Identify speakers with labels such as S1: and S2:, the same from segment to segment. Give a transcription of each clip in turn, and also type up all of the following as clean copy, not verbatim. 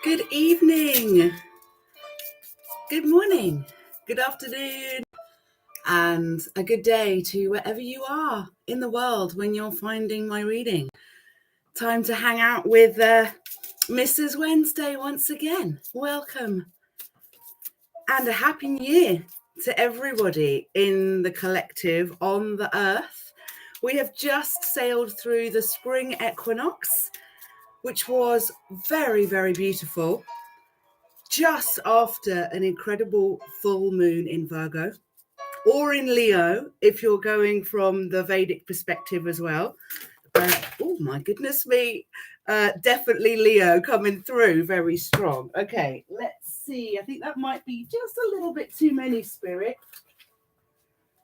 S1: Good evening, good morning, good afternoon, and a good day to wherever you are in the world when you're finding my reading. Time to hang out with Mrs. Wednesday once again. Welcome, and a happy new year to everybody in the collective on the earth. We have just sailed through the spring equinox, which was very, very beautiful. Just after an incredible full moon in Virgo, or in Leo, if you're going from the Vedic perspective as well. Oh my goodness me, definitely Leo coming through very strong. Okay, let's see. I think that might be just a little bit too many, Spirit.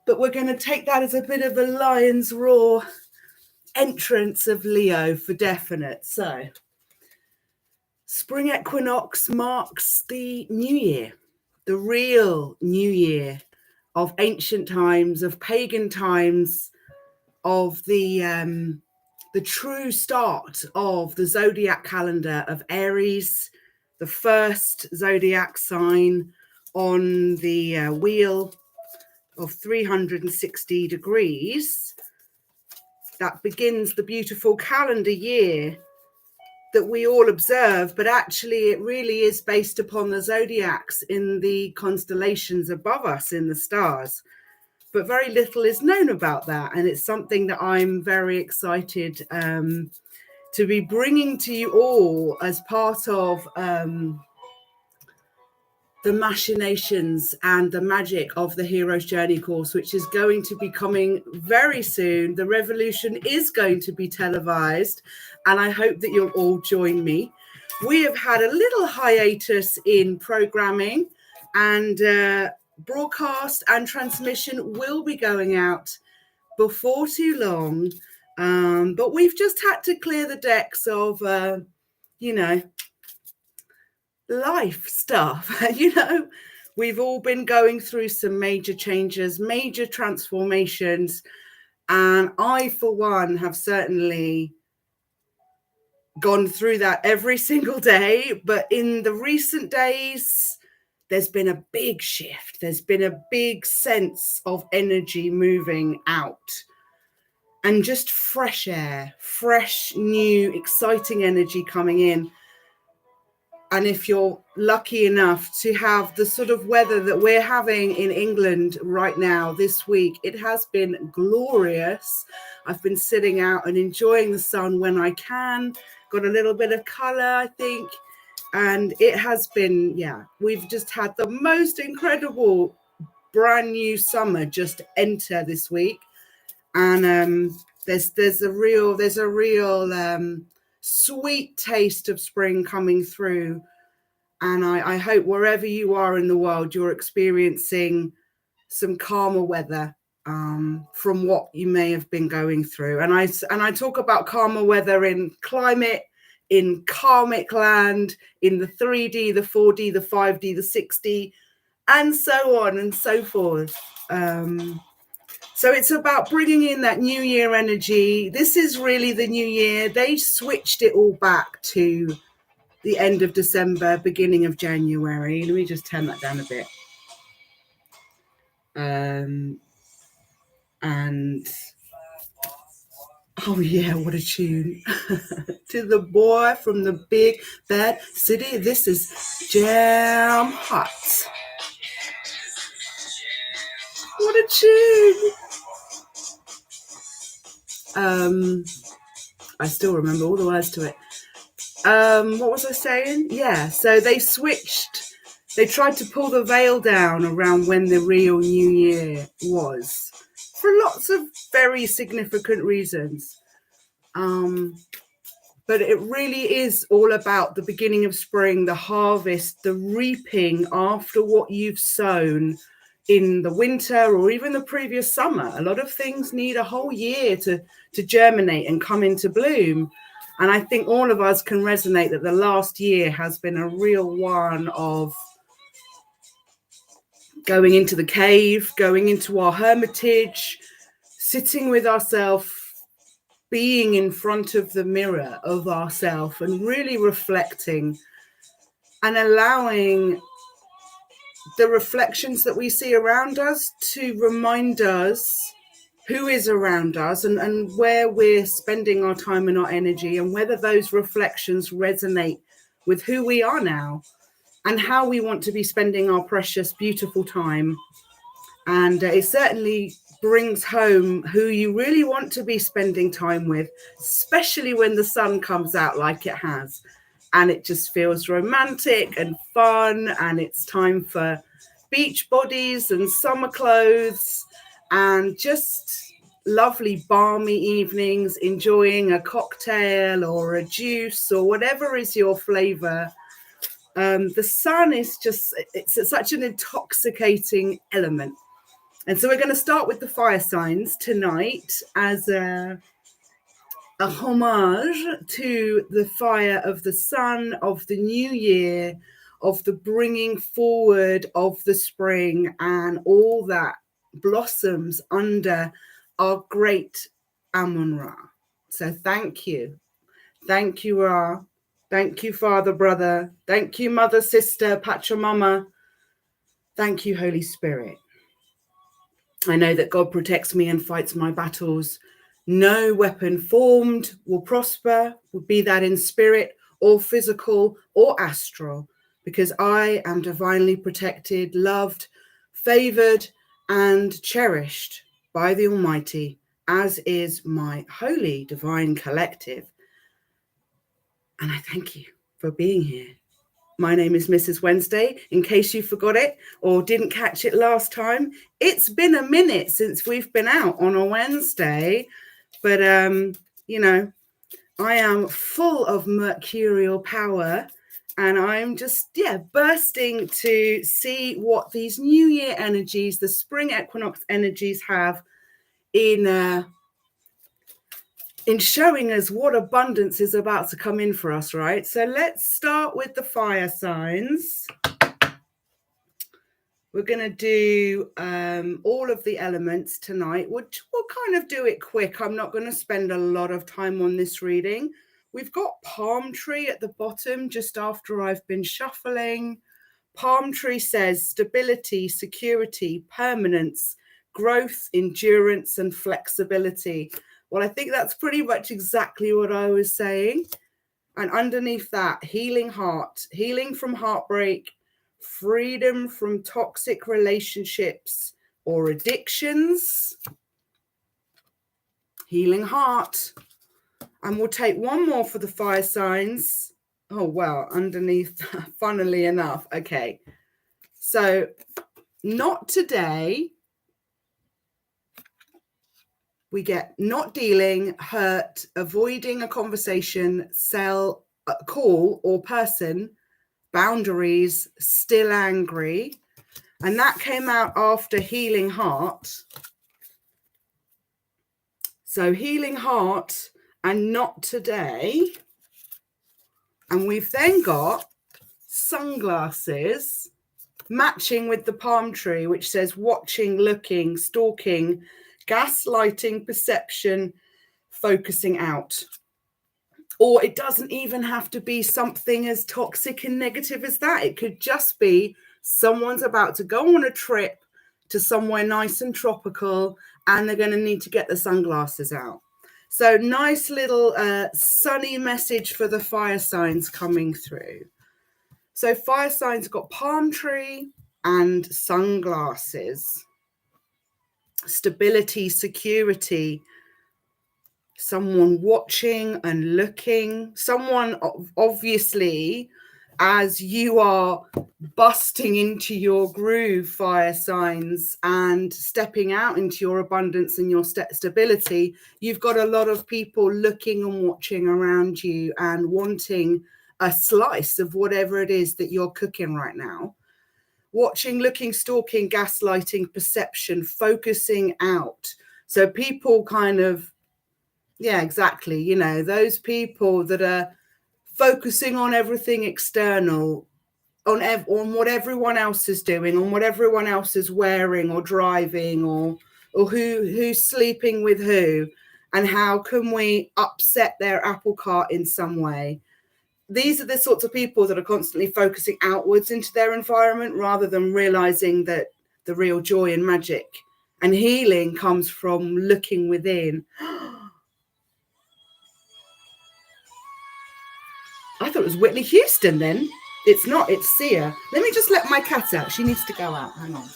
S1: But we're going to take that as a bit of a lion's roar entrance of Leo for definite. So spring equinox marks the new year, the real new year of ancient times, of pagan times, of the true start of the zodiac calendar of Aries, the first zodiac sign on the wheel of 360 degrees. That begins the beautiful calendar year that we all observe, but actually it really is based upon the zodiacs in the constellations above us in the stars. But very little is known about that, and it's something that I'm very excited to be bringing to you all as part of the machinations and the magic of the Hero's Journey course, which is going to be coming very soon. The revolution is going to be televised, and I hope that you'll all join me. We have had a little hiatus in programming, and broadcast and transmission will be going out before too long. But we've just had to clear the decks of, life stuff. We've all been going through some major changes, major transformations, and I for one have certainly gone through that every single day. But in the recent days, there's been a big shift. There's been a big sense of energy moving out, and just fresh air, fresh, new, exciting energy coming in. And if you're lucky enough to have the sort of weather that we're having in England right now this week, it has been glorious. I've been sitting out and enjoying the sun when I can. Got a little bit of colour, I think. And it has been, we've just had the most incredible brand new summer just enter this week. And there's a real sweet taste of spring coming through, and I hope wherever you are in the world you're experiencing some calmer weather from what you may have been going through. And I talk about calmer weather in climate, in karmic land, in the 3D, the 4D, the 5D, the 6D, and so on and so forth. So it's about bringing in that new year energy. This is really the new year. They switched it all back to the end of December, beginning of January. Let me just turn that down a bit. And oh yeah, what a tune. To the boy from the big bad city. This is jam hot. What a tune. I still remember all the words to it. What was I saying? Yeah, so they switched. They tried to pull the veil down around when the real new year was, for lots of very significant reasons. But it really is all about the beginning of spring, the harvest, the reaping after what you've sown in the winter or even the previous summer. A lot of things need a whole year to germinate and come into bloom. And I think all of us can resonate that the last year has been a real one of going into the cave, going into our hermitage, sitting with ourselves, being in front of the mirror of ourselves and really reflecting and allowing the reflections that we see around us to remind us who is around us and where we're spending our time and our energy, and whether those reflections resonate with who we are now and how we want to be spending our precious, beautiful time. And it certainly brings home who you really want to be spending time with, especially when the sun comes out like it has. And it just feels romantic and fun, and it's time for beach bodies and summer clothes and just lovely balmy evenings, enjoying a cocktail or a juice or whatever is your flavor. The sun is just, it's such an intoxicating element. And so we're going to start with the fire signs tonight as a homage to the fire of the sun, of the new year, of the bringing forward of the spring and all that blossoms under our great Amun-Ra. So thank you. Thank you, Ra. Thank you, Father, Brother. Thank you, Mother, Sister, Pachamama. Thank you, Holy Spirit. I know that God protects me and fights my battles. No weapon formed will prosper, be that in spirit or physical or astral, because I am divinely protected, loved, favored, and cherished by the Almighty, as is my holy divine collective. And I thank you for being here. My name is Mrs. Wednesday, in case you forgot it or didn't catch it last time. It's been a minute since we've been out on a Wednesday, but, you know, I am full of mercurial power, and I'm just, bursting to see what these New Year energies, the spring equinox energies have in showing us what abundance is about to come in for us, right? So let's start with the fire signs. We're going to do all of the elements tonight. We'll kind of do it quick. I'm not going to spend a lot of time on this reading. We've got palm tree at the bottom just after I've been shuffling. Palm tree says stability, security, permanence, growth, endurance, and flexibility. Well, I think that's pretty much exactly what I was saying. And underneath that, healing heart, healing from heartbreak, freedom from toxic relationships or addictions, healing heart. And we'll take one more for the fire signs. Oh, well, underneath, funnily enough. Okay. So not today. We get not dealing, hurt, avoiding a conversation, sell, call or person, boundaries, still angry. And that came out after healing heart. So healing heart and not today. And we've then got sunglasses matching with the palm tree, which says watching, looking, stalking, gaslighting, perception, focusing out. Or it doesn't even have to be something as toxic and negative as that. It could just be someone's about to go on a trip to somewhere nice and tropical, and they're going to need to get the sunglasses out. So nice little sunny message for the fire signs coming through. So fire signs got palm tree and sunglasses. Stability, security, someone watching and looking, someone obviously, as you are busting into your groove, fire signs, and stepping out into your abundance and your stability, you've got a lot of people looking and watching around you and wanting a slice of whatever it is that you're cooking right now. Watching, looking, stalking, gaslighting, perception, focusing out. So people kind of, yeah, exactly. You know, those people that are focusing on everything external, on what everyone else is doing, on what everyone else is wearing or driving, or who's sleeping with who, and how can we upset their apple cart in some way. these are the sorts of people that are constantly focusing outwards into their environment rather than realizing that the real joy and magic and healing comes from looking within. I thought it was Whitney Houston then. It's not, it's Sia. Let me just let my cat out. She needs to go out. Hang on.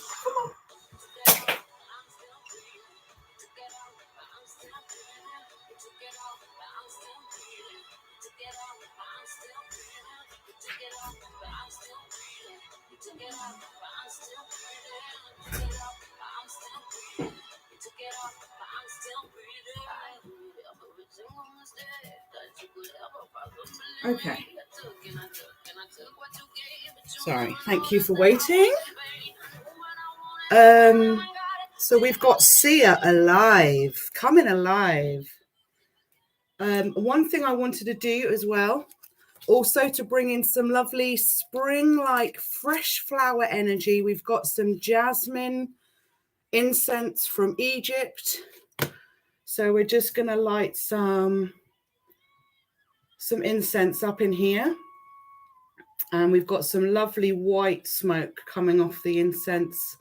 S1: Okay. Sorry. Thank you for waiting. So we've got Sia alive, coming alive. One thing I wanted to do as well, also to bring in some lovely spring-like fresh flower energy. We've got some jasmine incense from Egypt. So we're just going to light some incense up in here. And we've got some lovely white smoke coming off the incense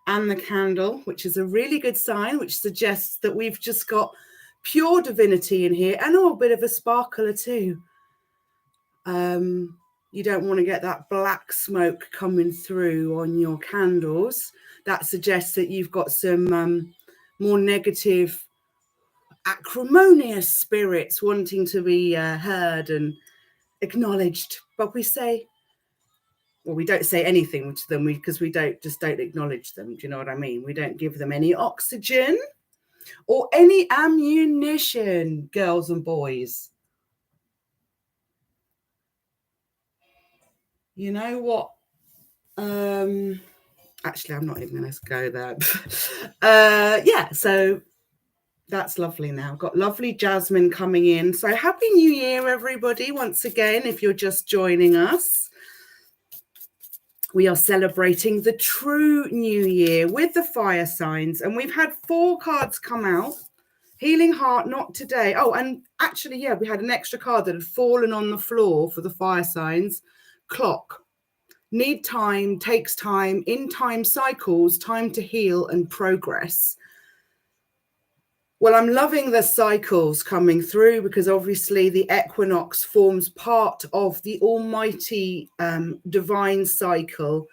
S1: and the candle, which is a really good sign, which suggests that we've just got pure divinity in here and a bit of a sparkler too. You don't want to get that black smoke coming through on your candles. That suggests that you've got some more negative, acrimonious spirits wanting to be heard and acknowledged. But we say, well, we don't say anything to them because we don't acknowledge them. Do you know what I mean? We don't give them any oxygen or any ammunition, girls and boys. You know what? Actually, I'm not even going to go there. Yeah, so that's lovely now. Got lovely jasmine coming in. So happy New Year, everybody, once again, if you're just joining us. We are celebrating the true New Year with the fire signs. And we've had 4 cards come out. Healing Heart, not today. Oh, and actually, yeah, we had an extra card that had fallen on the floor for the fire signs. Clock. Need time, takes time, in time cycles, time to heal and progress. Well, I'm loving the cycles coming through because obviously the equinox forms part of the almighty divine cycle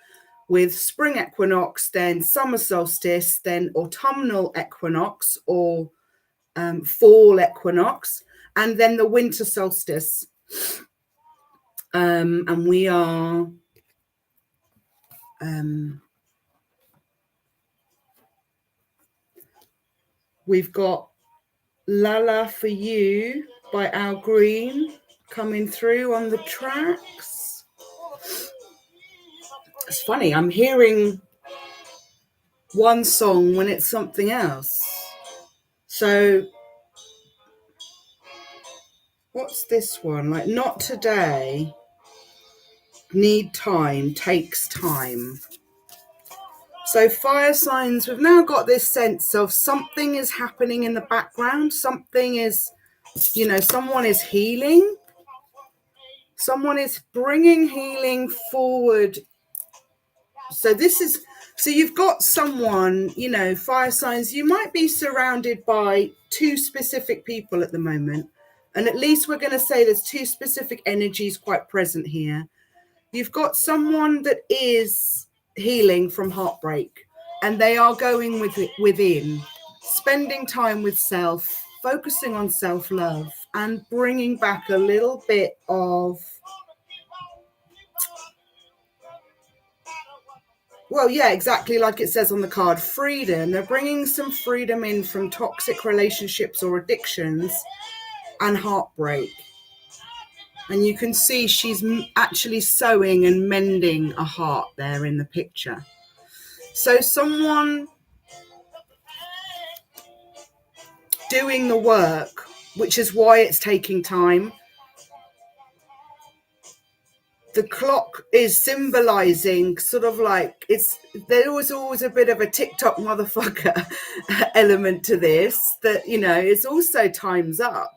S1: with spring equinox, then summer solstice, then autumnal equinox or fall equinox, and then the winter solstice. And we are... we've got Lala for You by Al Green coming through on the tracks. It's funny, I'm hearing one song when it's something else. So what's this one? Like, not today, need time, takes time. So fire signs, we've now got this sense of something is happening in the background. Something is, you know, someone is healing. Someone is bringing healing forward. So this is, so you've got someone, you know, fire signs, you might be surrounded by 2 specific people at the moment. And at least we're going to say there's 2 specific energies quite present here. You've got someone that is healing from heartbreak, and they are going within, spending time with self, focusing on self-love, and bringing back a little bit of, well, yeah, exactly like it says on the card, freedom. They're bringing some freedom in from toxic relationships or addictions and heartbreak. And you can see she's actually sewing and mending a heart there in the picture. So someone doing the work, which is why it's taking time. The clock is symbolizing sort of like there was always a bit of a TikTok motherfucker element to this, that, you know, it's also time's up.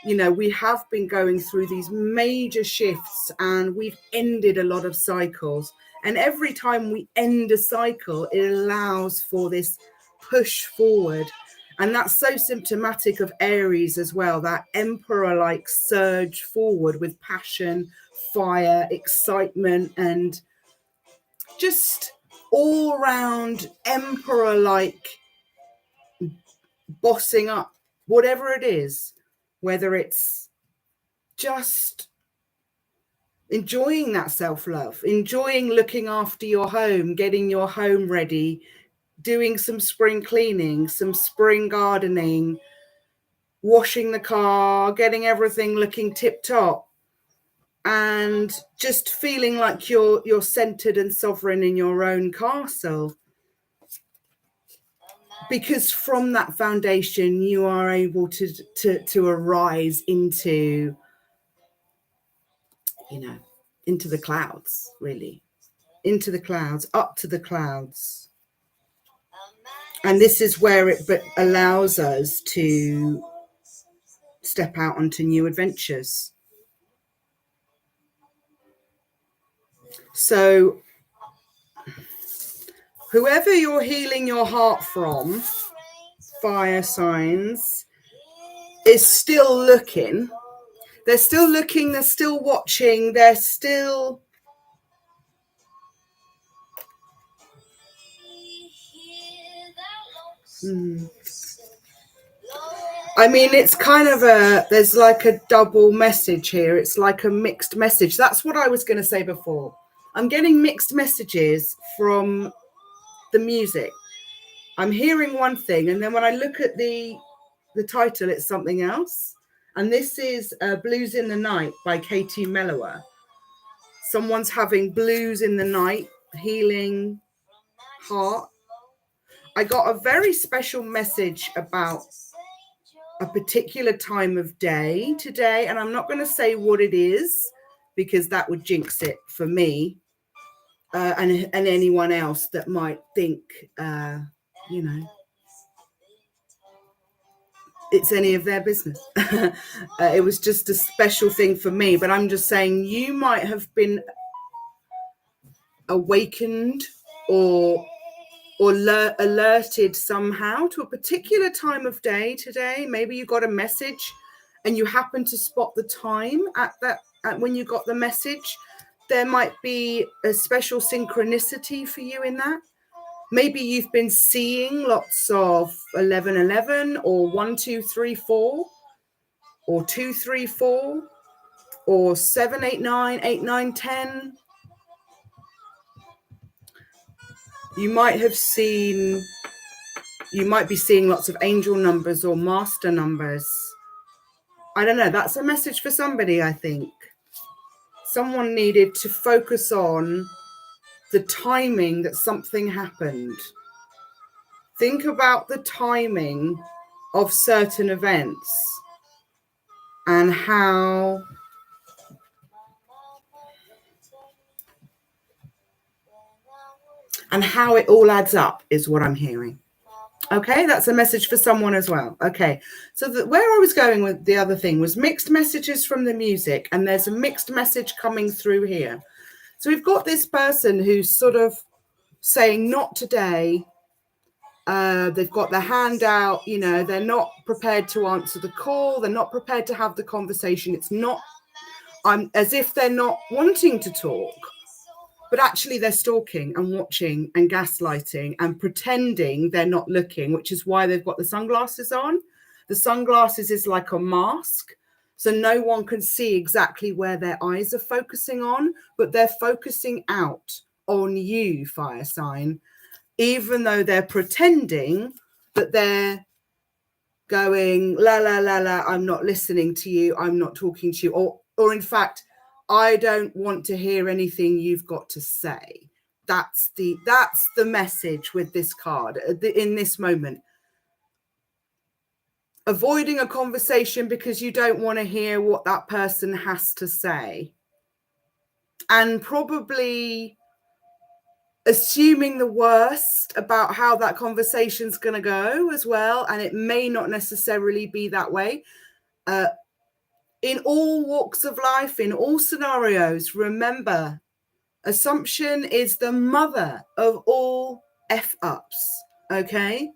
S1: you know, we have been going through these major shifts and we've ended a lot of cycles. And every time we end a cycle, it allows for this push forward. And that's so symptomatic of Aries as well, that emperor-like surge forward with passion, fire, excitement, and just all round emperor-like bossing up, whatever it is, whether it's just enjoying that self-love, enjoying looking after your home, getting your home ready, doing some spring cleaning, some spring gardening, washing the car, getting everything looking tip-top, and just feeling like you're centered and sovereign in your own castle. Because from that foundation, you are able to arise into, you know, into the clouds, really, into the clouds, up to the clouds. And this is where it allows us to step out onto new adventures. So whoever you're healing your heart from, fire signs, is still looking. They're still looking, they're still watching, they're still I mean, it's kind of there's like a double message here. It's like a mixed message. That's what I was going to say before. I'm getting mixed messages from the music. I'm hearing one thing, and then when I look at the title, it's something else. And this is Blues in the Night by Katie Mellower. Someone's having blues in the night, healing heart. I got a very special message about a particular time of day today, and I'm not going to say what it is because that would jinx it for me and anyone else that might think, you know, it's any of their business. It was just a special thing for me, but I'm just saying you might have been awakened or alerted somehow to a particular time of day today. Maybe you got a message and you happen to spot the time at when you got the message. There might be a special synchronicity for you in that. Maybe you've been seeing lots of 1111 or 1234 or 234 or 789, 8910. You might be seeing lots of angel numbers or master numbers. I don't know. That's a message for somebody, I think. Someone needed to focus on the timing that something happened. Think about the timing of certain events and how it all adds up is what I'm hearing. Okay, that's a message for someone as well. Okay, so where I was going with the other thing was mixed messages from the music, and there's a mixed message coming through here. So we've got this person who's sort of saying, not today. They've got their hand out, you know, they're not prepared to answer the call. They're not prepared to have the conversation. It's not as if they're not wanting to talk. But actually they're stalking and watching and gaslighting and pretending they're not looking, which is why they've got the sunglasses on. The sunglasses is like a mask. So no one can see exactly where their eyes are focusing on, but they're focusing out on you, fire sign, even though they're pretending that they're going, la, la, la, la, I'm not listening to you. I'm not talking to you. Or in fact, I don't want to hear anything you've got to say. That's the message with this card in this moment. Avoiding a conversation because you don't want to hear what that person has to say. And probably assuming the worst about how that conversation's going to go as well. And it may not necessarily be that way. in all walks of life, in all scenarios, remember, assumption is the mother of all F-ups, okay?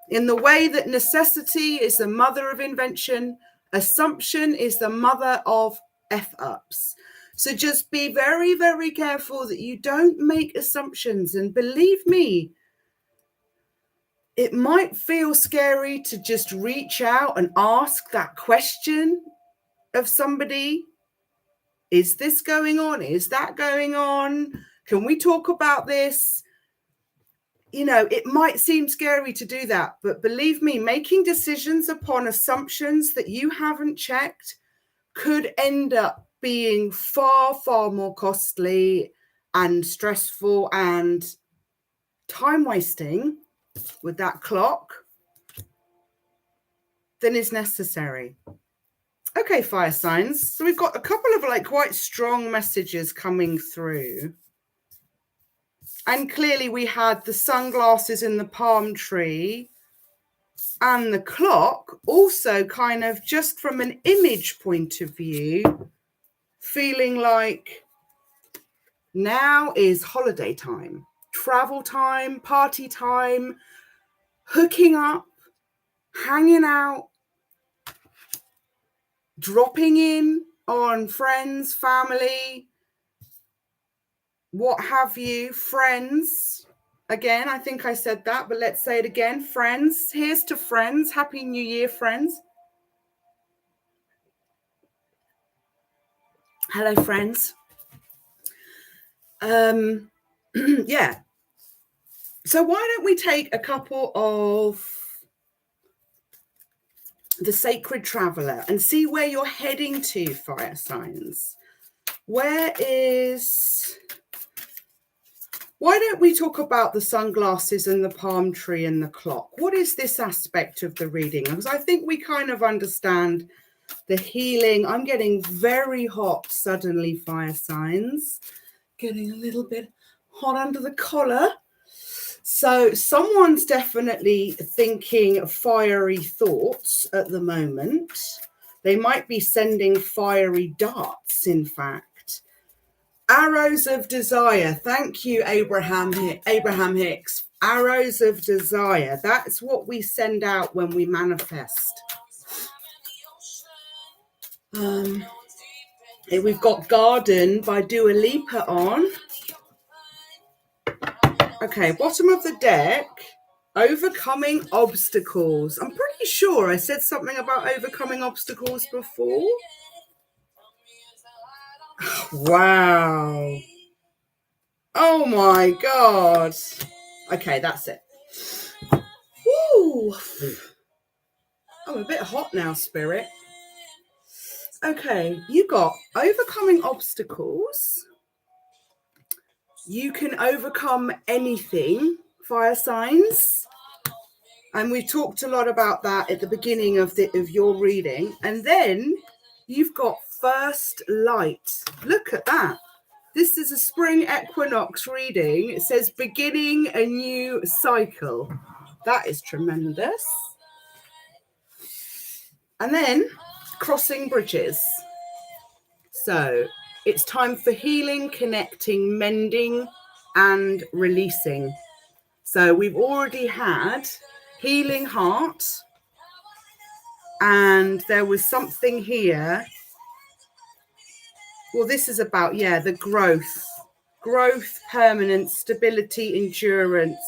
S1: In the way that necessity is the mother of invention, assumption is the mother of F-ups. So just be very, very careful that you don't make assumptions. And believe me, it might feel scary to just reach out and ask that question of somebody. Is this going on? Is that going on? Can we talk about this? You know, it might seem scary to do that, but believe me, making decisions upon assumptions that you haven't checked could end up being far, far more costly and stressful and time wasting with that clock than is necessary. Okay, fire signs. So we've got a couple of like quite strong messages coming through. And clearly we had the sunglasses in the palm tree and the clock, also kind of just from an image point of view, feeling like now is holiday time, travel time, party time, hooking up, hanging out, dropping in on friends, family, what have you, friends. Again, I think I said that, but let's say it again. Friends. Here's to friends. Happy New Year, friends. Hello, friends. Yeah. So why don't we take a couple of the Sacred Traveler and see where you're heading to, fire signs. Why don't we talk about the sunglasses and the palm tree and the clock? What is this aspect of the reading? Because I think we kind of understand the healing. I'm getting very hot suddenly, fire signs. Getting a little bit hot under the collar. So someone's definitely thinking fiery thoughts at the moment. They might be sending fiery darts, in fact. Arrows of desire. Thank you, Abraham Hicks. Arrows of desire. That's what we send out when we manifest. We've got Garden by Dua Lipa on. Okay, bottom of the deck, overcoming obstacles. I'm pretty sure I said something about overcoming obstacles before. Wow. Oh my God. Okay, that's it. Woo. I'm a bit hot now, Spirit. Okay, you got overcoming obstacles. You can overcome anything, fire signs. And we talked a lot about that at the beginning of your reading. And then you've got first light. Look at that. This is a spring equinox reading. It says beginning a new cycle. That is tremendous. And then crossing bridges. So it's time for healing, connecting, mending, and releasing. So we've already had healing heart. And there was something here. Well, this is about, the growth, permanence, stability, endurance,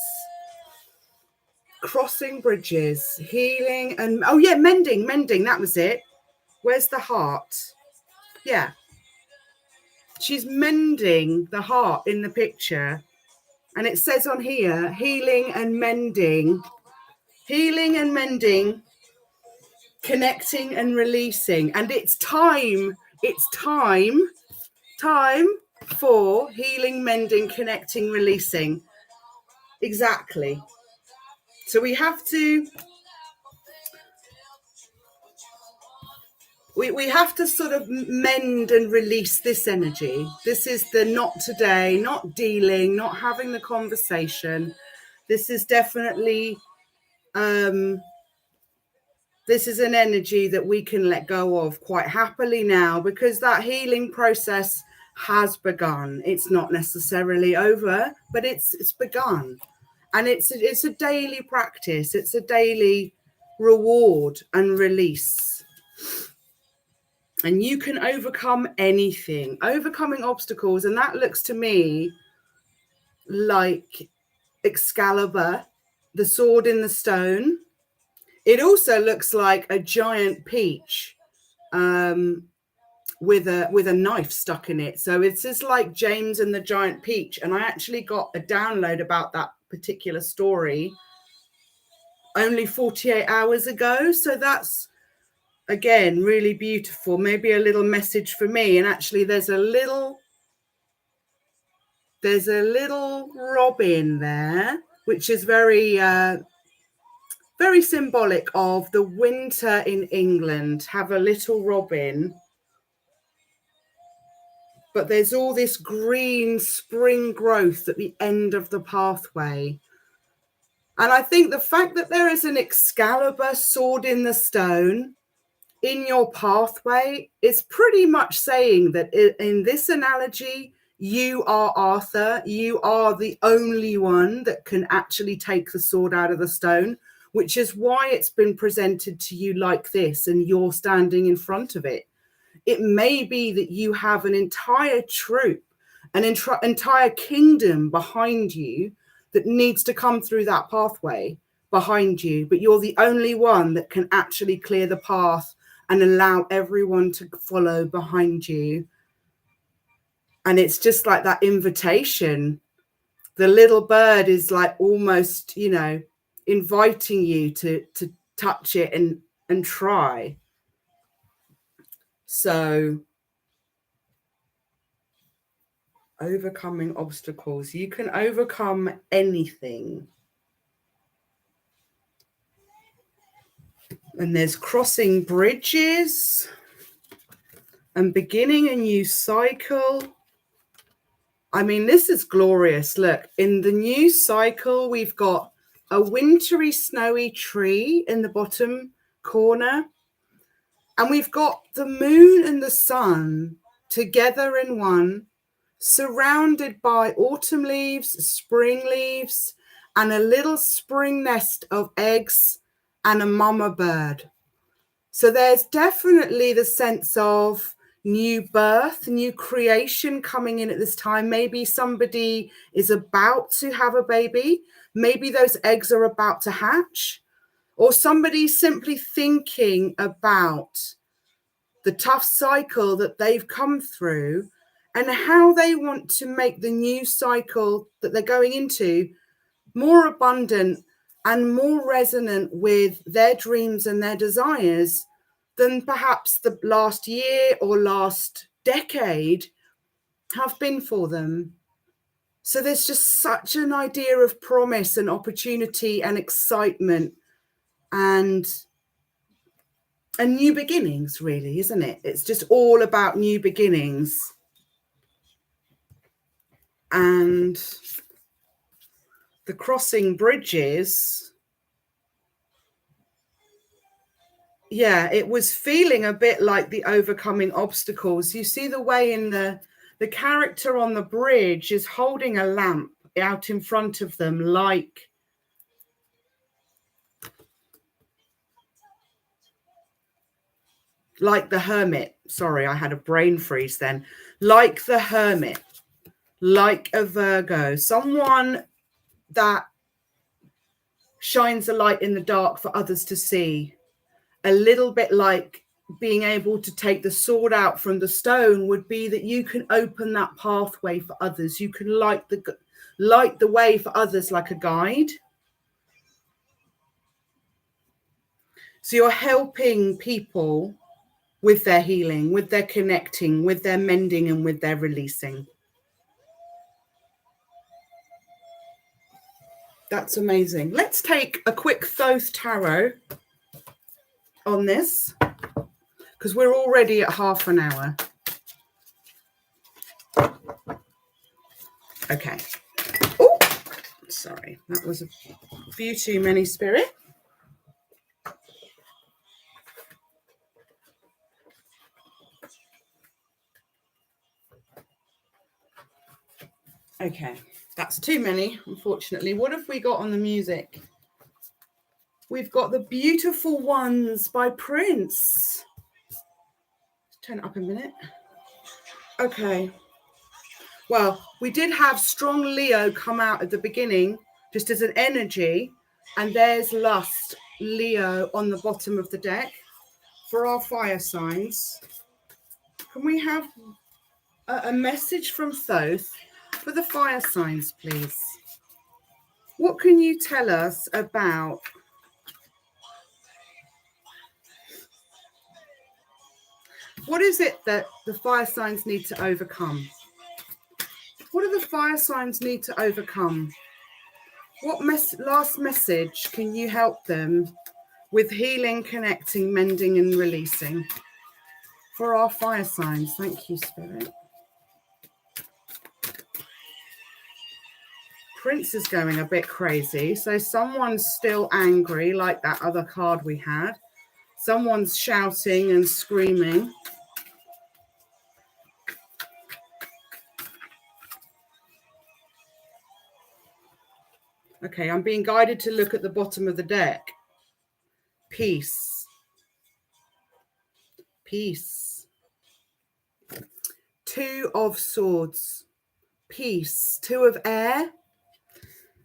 S1: crossing bridges, healing, and mending. That was it. Where's the heart? Yeah. She's mending the heart in the picture. And it says on here, healing and mending, connecting and releasing. And it's time for healing, mending, connecting, releasing. Exactly. So we have to sort of mend and release this energy. This is the not today, not dealing, not having the conversation. This is definitely this is an energy that we can let go of quite happily now, because that healing process has begun. It's not necessarily over, but it's begun. And it's a daily practice. It's a daily reward and release. And you can overcome anything, overcoming obstacles. And that looks to me like Excalibur, the sword in the stone. It also looks like a giant peach with a knife stuck in it. So it's just like James and the Giant Peach. And I actually got a download about that particular story only 48 hours ago. So that's, again, really beautiful. Maybe a little message for me. And actually there's a little robin there, which is very very symbolic of the winter in England. Have a little robin, but there's all this green spring growth at the end of the pathway. And I think the fact that there is an Excalibur sword in the stone in your pathway is pretty much saying that in this analogy, you are Arthur. You are the only one that can actually take the sword out of the stone, which is why it's been presented to you like this and you're standing in front of it. It may be that you have an entire troop, an entire kingdom behind you that needs to come through that pathway behind you, but you're the only one that can actually clear the path and allow everyone to follow behind you. And it's just like that invitation. The little bird is like almost, you know, inviting you to touch it and try. So overcoming obstacles. You can overcome anything. And there's crossing bridges and beginning a new cycle. I mean, this is glorious. Look, in the new cycle, we've got a wintry, snowy tree in the bottom corner. And we've got the moon and the sun together in one, surrounded by autumn leaves, spring leaves, and a little spring nest of eggs and a mama bird. So there's definitely the sense of new birth, new creation coming in at this time. Maybe somebody is about to have a baby. Maybe those eggs are about to hatch. Or somebody simply thinking about the tough cycle that they've come through and how they want to make the new cycle that they're going into more abundant and more resonant with their dreams and their desires than perhaps the last year or last decade have been for them. So there's just such an idea of promise and opportunity and excitement and new beginnings, really, isn't it? It's just all about new beginnings. And the crossing bridges, yeah, it was feeling a bit like the overcoming obstacles. You see the way in the character on the bridge is holding a lamp out in front of them, like the hermit. Sorry, I had a brain freeze then. Like the hermit, like a Virgo, someone that shines a light in the dark for others to see. A little bit like being able to take the sword out from the stone would be that you can open that pathway for others. You can light the way for others like a guide. So you're helping people with their healing, with their connecting, with their mending, and with their releasing. That's amazing. Let's take a quick Thoth Tarot on this, because we're already at half an hour. Okay. Oh, sorry. That was a few too many, Spirit. Okay, that's too many, unfortunately. What have we got on the music? We've got The Beautiful Ones by Prince. Let's turn it up a minute. Okay. Well, we did have strong Leo come out at the beginning, just as an energy. And there's Lust, Leo, on the bottom of the deck. For our fire signs, can we have a message from Thoth for the fire signs, please? What can you tell us about what is it that the fire signs need to overcome? What do the fire signs need to overcome? What last message can you help them with healing, connecting, mending, and releasing? For our fire signs, thank you, Spirit. Prince is going a bit crazy. So someone's still angry, like that other card we had. Someone's shouting and screaming. Okay, I'm being guided to look at the bottom of the deck. Peace. Peace. Two of Swords. Peace. Two of Air.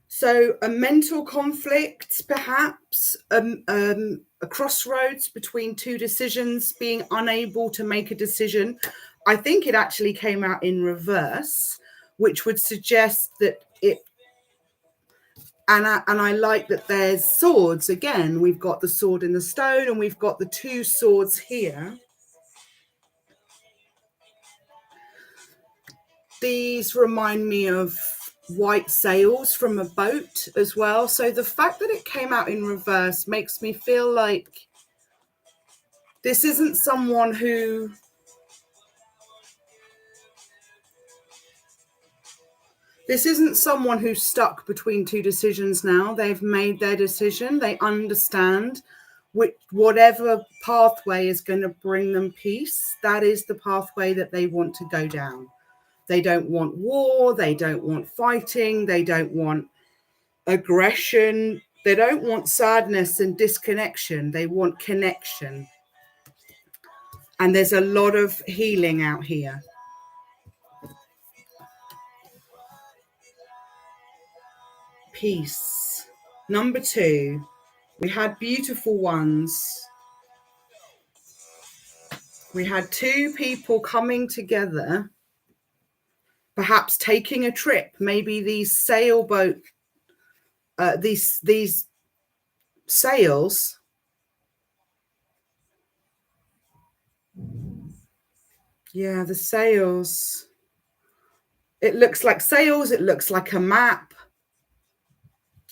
S1: So a mental conflict, perhaps, a crossroads between two decisions, being unable to make a decision. I think it actually came out in reverse, which would suggest that it, and I like that there's swords. Again, we've got the sword in the stone and we've got the two swords here. These remind me of white sails from a boat as well. So the fact that it came out in reverse makes me feel like this isn't someone who's stuck between two decisions now. They've made their decision. They understand whatever pathway is going to bring them peace. That is the pathway that they want to go down. They don't want war. They don't want fighting. They don't want aggression. They don't want sadness and disconnection. They want connection. And there's a lot of healing out here. Peace. Number 2, we had Beautiful Ones. We had two people coming together, perhaps taking a trip. Maybe these sailboat, these sails. Yeah, the sails. It looks like sails. It looks like a map.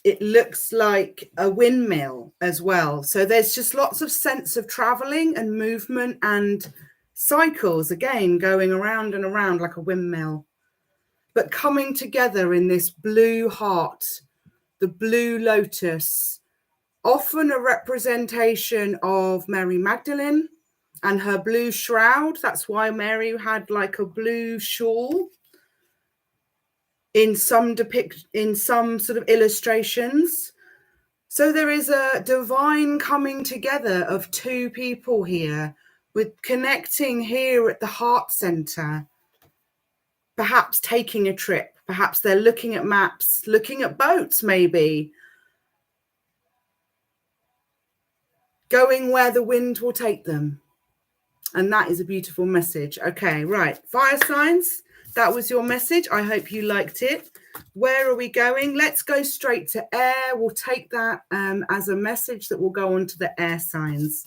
S1: It looks like a windmill as well. So there's just lots of sense of traveling and movement and cycles, again, going around and around like a windmill. But coming together in this blue heart, the blue lotus, often a representation of Mary Magdalene and her blue shroud. That's why Mary had like a blue shawl in some sort of illustrations. So there is a divine coming together of two people here, with connecting here at the heart center, perhaps taking a trip. Perhaps they're looking at maps, looking at boats, maybe going where the wind will take them. And that is a beautiful message. Okay, right. Fire signs. That was your message. I hope you liked it. Where are we going? Let's go straight to air. We'll take that as a message that will go on to the air signs.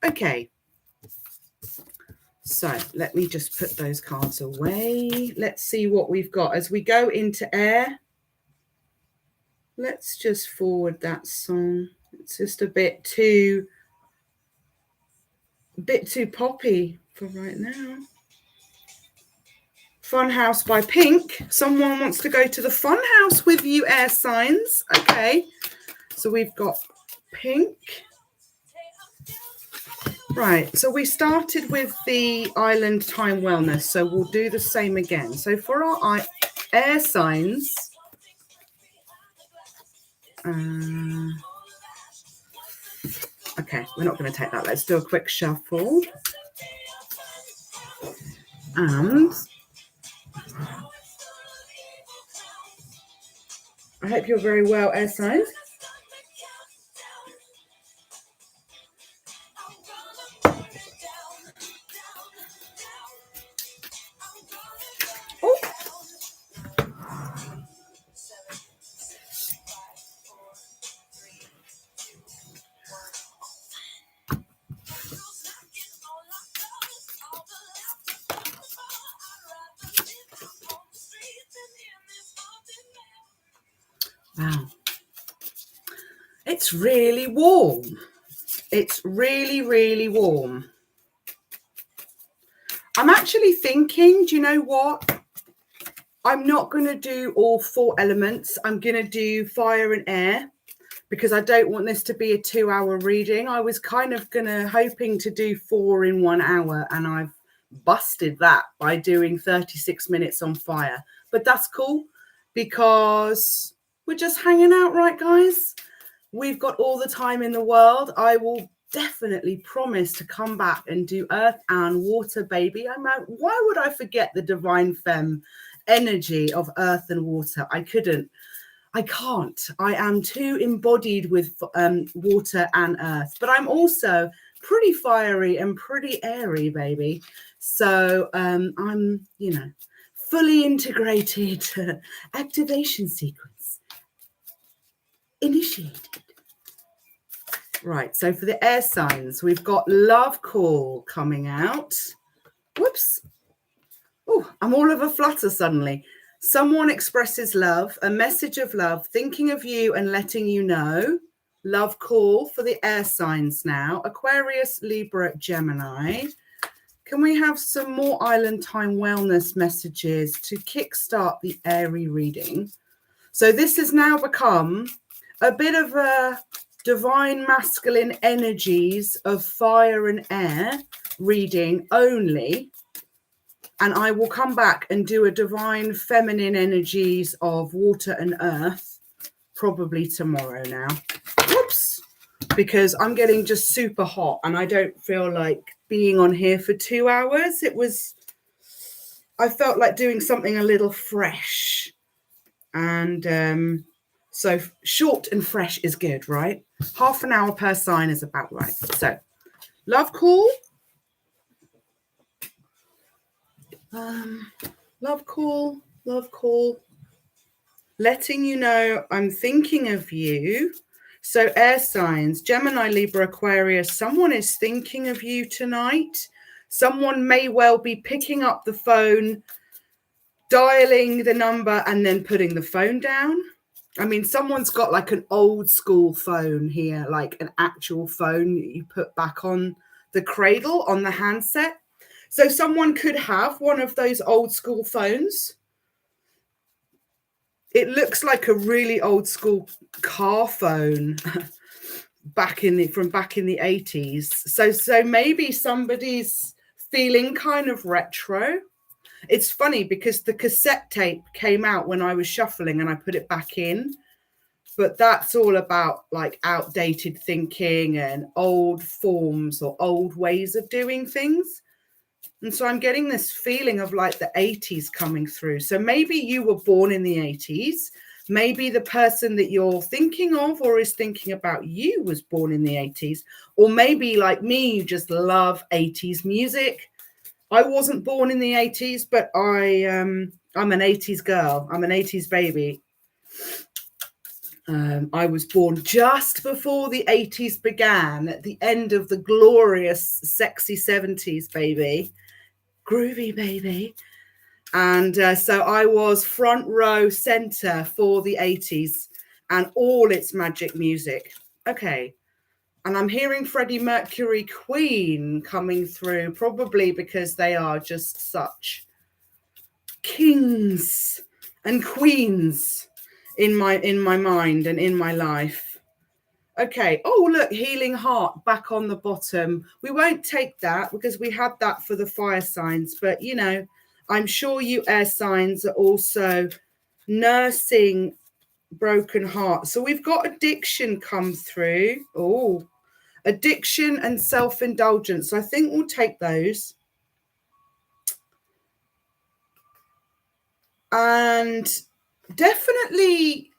S1: Okay. So let me just put those cards away. Let's see what we've got as we go into air. Let's just forward that song. It's just a bit too poppy for right now. Funhouse by Pink. Someone wants to go to the funhouse with you, air signs. Okay. So we've got Pink. Right. So we started with the island time wellness. So we'll do the same again. So for our air signs. Okay, we're not going to take that. Let's do a quick shuffle. And I hope you're very well, air signs. Oh. Wow. It's really warm. It's really, really warm. I'm actually thinking, do you know what? I'm not going to do all 4 elements. I'm going to do fire and air because I don't want this to be a 2-hour reading. I was kind of hoping to do 4 in 1 hour, and I've busted that by doing 36 minutes on fire. But that's cool because we're just hanging out, right, guys? We've got all the time in the world. I will definitely promise to come back and do earth and water, baby. Why would I forget the divine femme energy of earth and water? I couldn't. I can't. I am too embodied with water and earth, but I'm also pretty fiery and pretty airy, baby. So I'm, fully integrated activation sequence initiated. Right, so for the air signs, we've got love call coming out. Whoops. Oh, I'm all of a flutter suddenly. Someone expresses love, a message of love, thinking of you and letting you know. Love call for the air signs now. Aquarius, Libra, Gemini. Can we have some more Island Time wellness messages to kickstart the airy reading? So this has now become a bit of a divine masculine energies of fire and air reading only. And I will come back and do a divine feminine energies of water and earth probably tomorrow now. Whoops. Because I'm getting just super hot and I don't feel like being on here for 2 hours. I felt like doing something a little fresh. And so short and fresh is good, right? Half an hour per sign is about right. So love call. Love call, love call. Letting you know I'm thinking of you. So air signs, Gemini, Libra, Aquarius, someone is thinking of you tonight. Someone may well be picking up the phone, dialing the number and then putting the phone down. I mean, someone's got like an old school phone here, like an actual phone that you put back on the cradle on the handset. So someone could have one of those old school phones. It looks like a really old school car phone back in the 80s. So maybe somebody's feeling kind of retro. It's funny because the cassette tape came out when I was shuffling and I put it back in. But that's all about like outdated thinking and old forms or old ways of doing things. And so I'm getting this feeling of like the 80s coming through. So maybe you were born in the 80s. Maybe the person that you're thinking of or is thinking about you was born in the 80s. Or maybe like me, you just love 80s music. I wasn't born in the 80s, but I'm an 80s girl. I'm an 80s baby. I was born just before the 80s began, at the end of the glorious, sexy 70s, baby. Groovy, baby. And so I was front row center for the 80s and all its magic music. Okay. And I'm hearing Freddie Mercury Queen coming through, probably because they are just such kings and queens in my mind and in my life. Okay. Oh, look, Healing Heart back on the bottom. We won't take that because we had that for the fire signs. But, you know, I'm sure you air signs are also nursing broken hearts. So we've got addiction come through. Oh, addiction and self-indulgence. So I think we'll take those. And definitely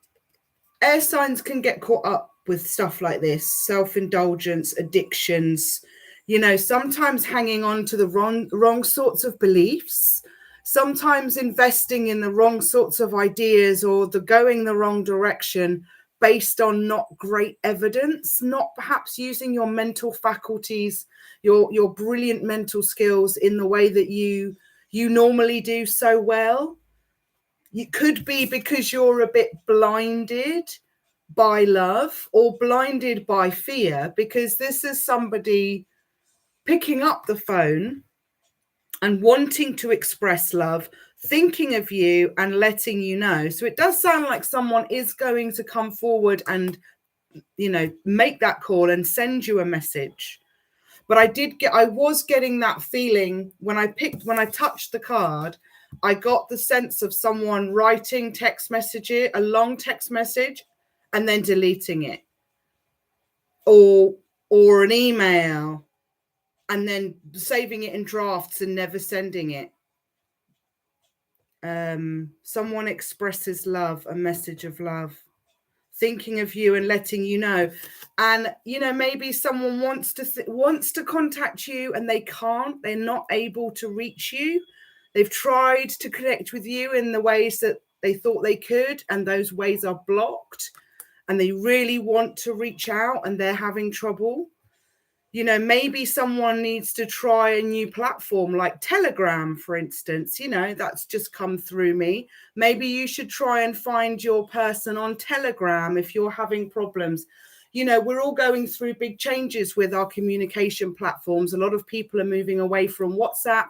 S1: air signs can get caught up with stuff like this, self-indulgence, addictions, you know, sometimes hanging on to the wrong sorts of beliefs, sometimes investing in the wrong sorts of ideas, or going the wrong direction based on not great evidence, not perhaps using your mental faculties, your brilliant mental skills in the way that you normally do so well. It could be because you're a bit blinded by love or blinded by fear, because this is somebody picking up the phone and wanting to express love, thinking of you and letting you know. So it does sound like someone is going to come forward and, you know, make that call and send you a message. But I was getting that feeling when I touched the card. I got the sense of someone writing a long text message, and then deleting it, or an email, and then saving it in drafts and never sending it. Someone expresses love, a message of love, thinking of you and letting you know. And, you know, maybe someone wants to contact you and they're not able to reach you. They've tried to connect with you in the ways that they thought they could, and those ways are blocked, and they really want to reach out and they're having trouble. You know, maybe someone needs to try a new platform like Telegram, for instance. You know, that's just come through me. Maybe you should try and find your person on Telegram if you're having problems. You know, we're all going through big changes with our communication platforms. A lot of people are moving away from WhatsApp.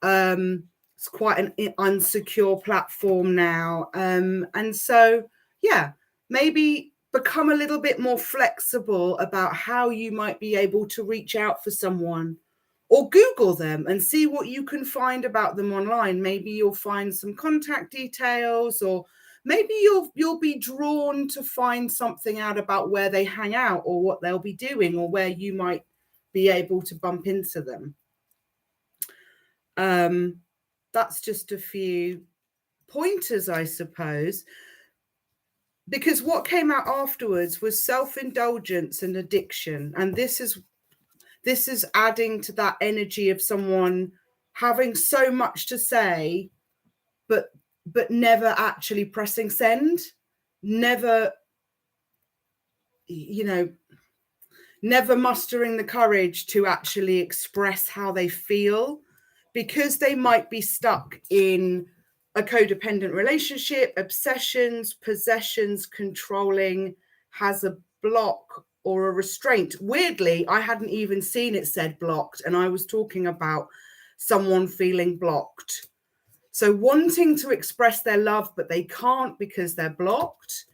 S1: It's quite an unsecure platform now. And so, yeah, maybe become a little bit more flexible about how you might be able to reach out for someone, or Google them and see what you can find about them online. Maybe you'll find some contact details, or maybe you'll be drawn to find something out about where they hang out or what they'll be doing, or where you might be able to bump into them. That's just a few pointers, I suppose. Because what came out afterwards was self-indulgence and addiction. And this is adding to that energy of someone having so much to say, but never actually pressing send, never mustering the courage to actually express how they feel, because they might be stuck in a codependent relationship, obsessions, possessions, controlling, has a block or a restraint. Weirdly, I hadn't even seen it said blocked, and I was talking about someone feeling blocked. So wanting to express their love, but they can't because they're blocked.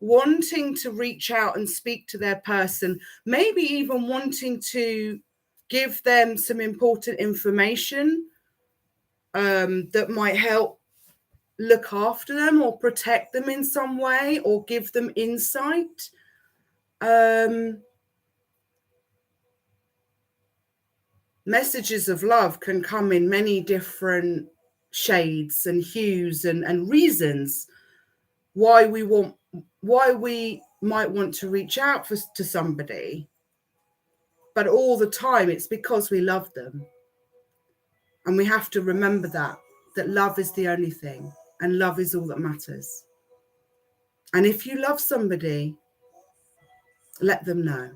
S1: Wanting to reach out and speak to their person, maybe even wanting to give them some important information that might help look after them or protect them in some way, or give them insight. Messages of love can come in many different shades and hues and reasons why we might want to reach out to somebody. But all the time, it's because we love them. And we have to remember that love is the only thing, and love is all that matters. And if you love somebody, let them know.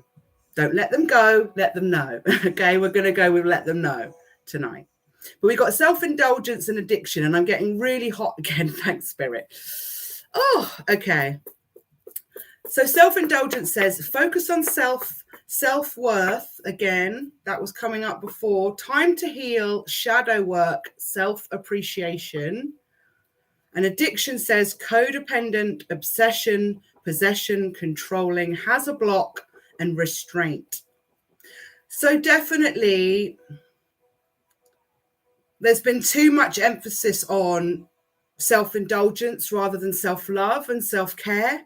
S1: Don't let them go, let them know. Okay, we're going to go with let them know tonight. But we got self-indulgence and addiction, and I'm getting really hot again. Thanks, Spirit. Oh, okay. So self-indulgence says focus on self-worth. Again, that was coming up before. Time to heal, shadow work, self-appreciation. And addiction says codependent, obsession, possession, controlling, has a block, and restraint. So definitely There's been too much emphasis on self-indulgence rather than self-love and self-care.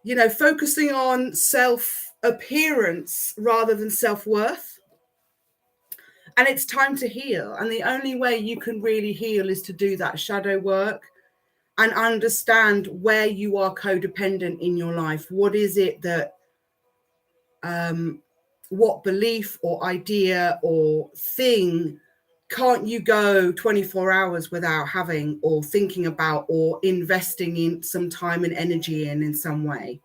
S1: You know, focusing on self-appearance rather than self-worth. And it's time to heal. And the only way you can really heal is to do that shadow work and understand where you are codependent in your life. What is it that, what belief or idea or thing can't you go 24 hours without having or thinking about or investing in some time and energy in some way?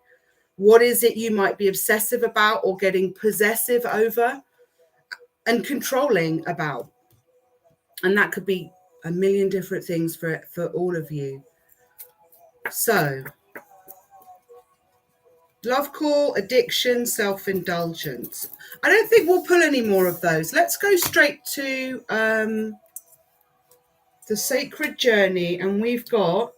S1: What is it you might be obsessive about or getting possessive over and controlling about? And that could be a million different things for all of you. So, love call, addiction, self-indulgence. I don't think we'll pull any more of those. Let's go straight to the Sacred Journey, and we've got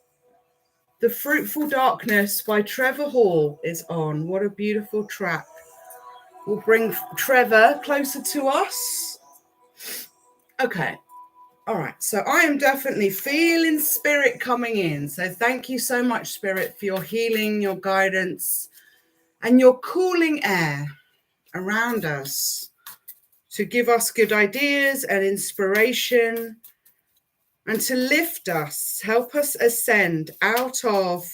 S1: The Fruitful Darkness by Trevor Hall is on. What a beautiful track. We'll bring Trevor closer to us. Okay. All right. So I am definitely feeling spirit coming in. So thank you so much, Spirit, for your healing, your guidance, and your cooling air around us to give us good ideas and inspiration and to lift us, help us ascend out of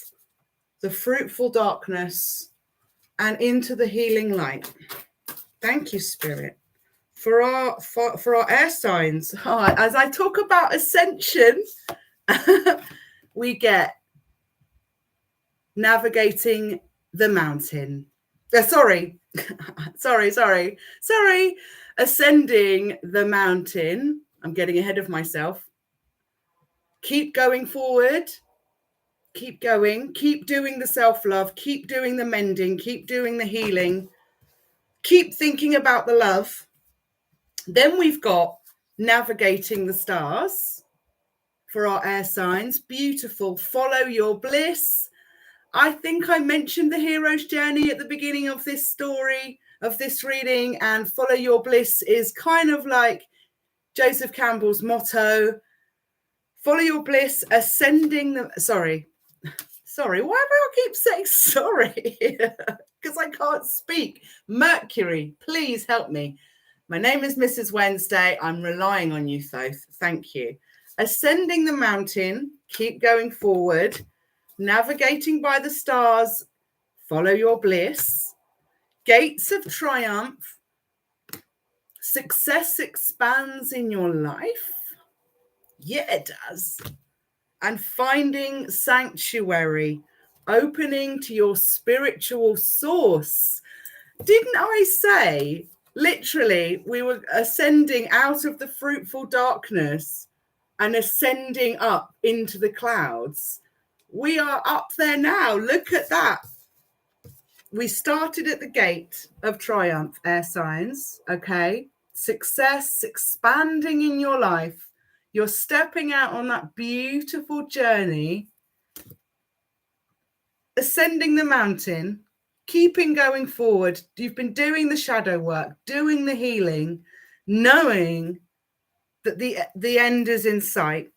S1: the fruitful darkness and into the healing light. Thank you, Spirit, for our air signs. As I talk about ascension, we get navigating the mountain. Sorry, ascending the mountain. I'm getting ahead of myself. Keep going forward. Keep going. Keep doing the self-love. Keep doing the mending. Keep doing the healing. Keep thinking about the love. Then we've got navigating the stars for our air signs. Beautiful. Follow your bliss. I think I mentioned the hero's journey at the beginning of this story, of this reading, and follow your bliss is kind of like Joseph Campbell's motto. Follow your bliss, ascending the... Sorry, why do I keep saying sorry? Because I can't speak. Mercury, please help me. My name is Mrs. Wednesday. I'm relying on you, Thoth. Thank you. Ascending the mountain, keep going forward. Navigating by the stars, follow your bliss. Gates of triumph. Success expands in your life. Yeah, it does. And finding sanctuary, opening to your spiritual source. Didn't I say, literally, we were ascending out of the fruitful darkness and ascending up into the clouds? We are up there now. Look at that. We started at the gate of triumph, air signs. Okay. Success expanding in your life. You're stepping out on that beautiful journey, ascending the mountain, keeping going forward. You've been doing the shadow work, doing the healing, knowing that the end is in sight.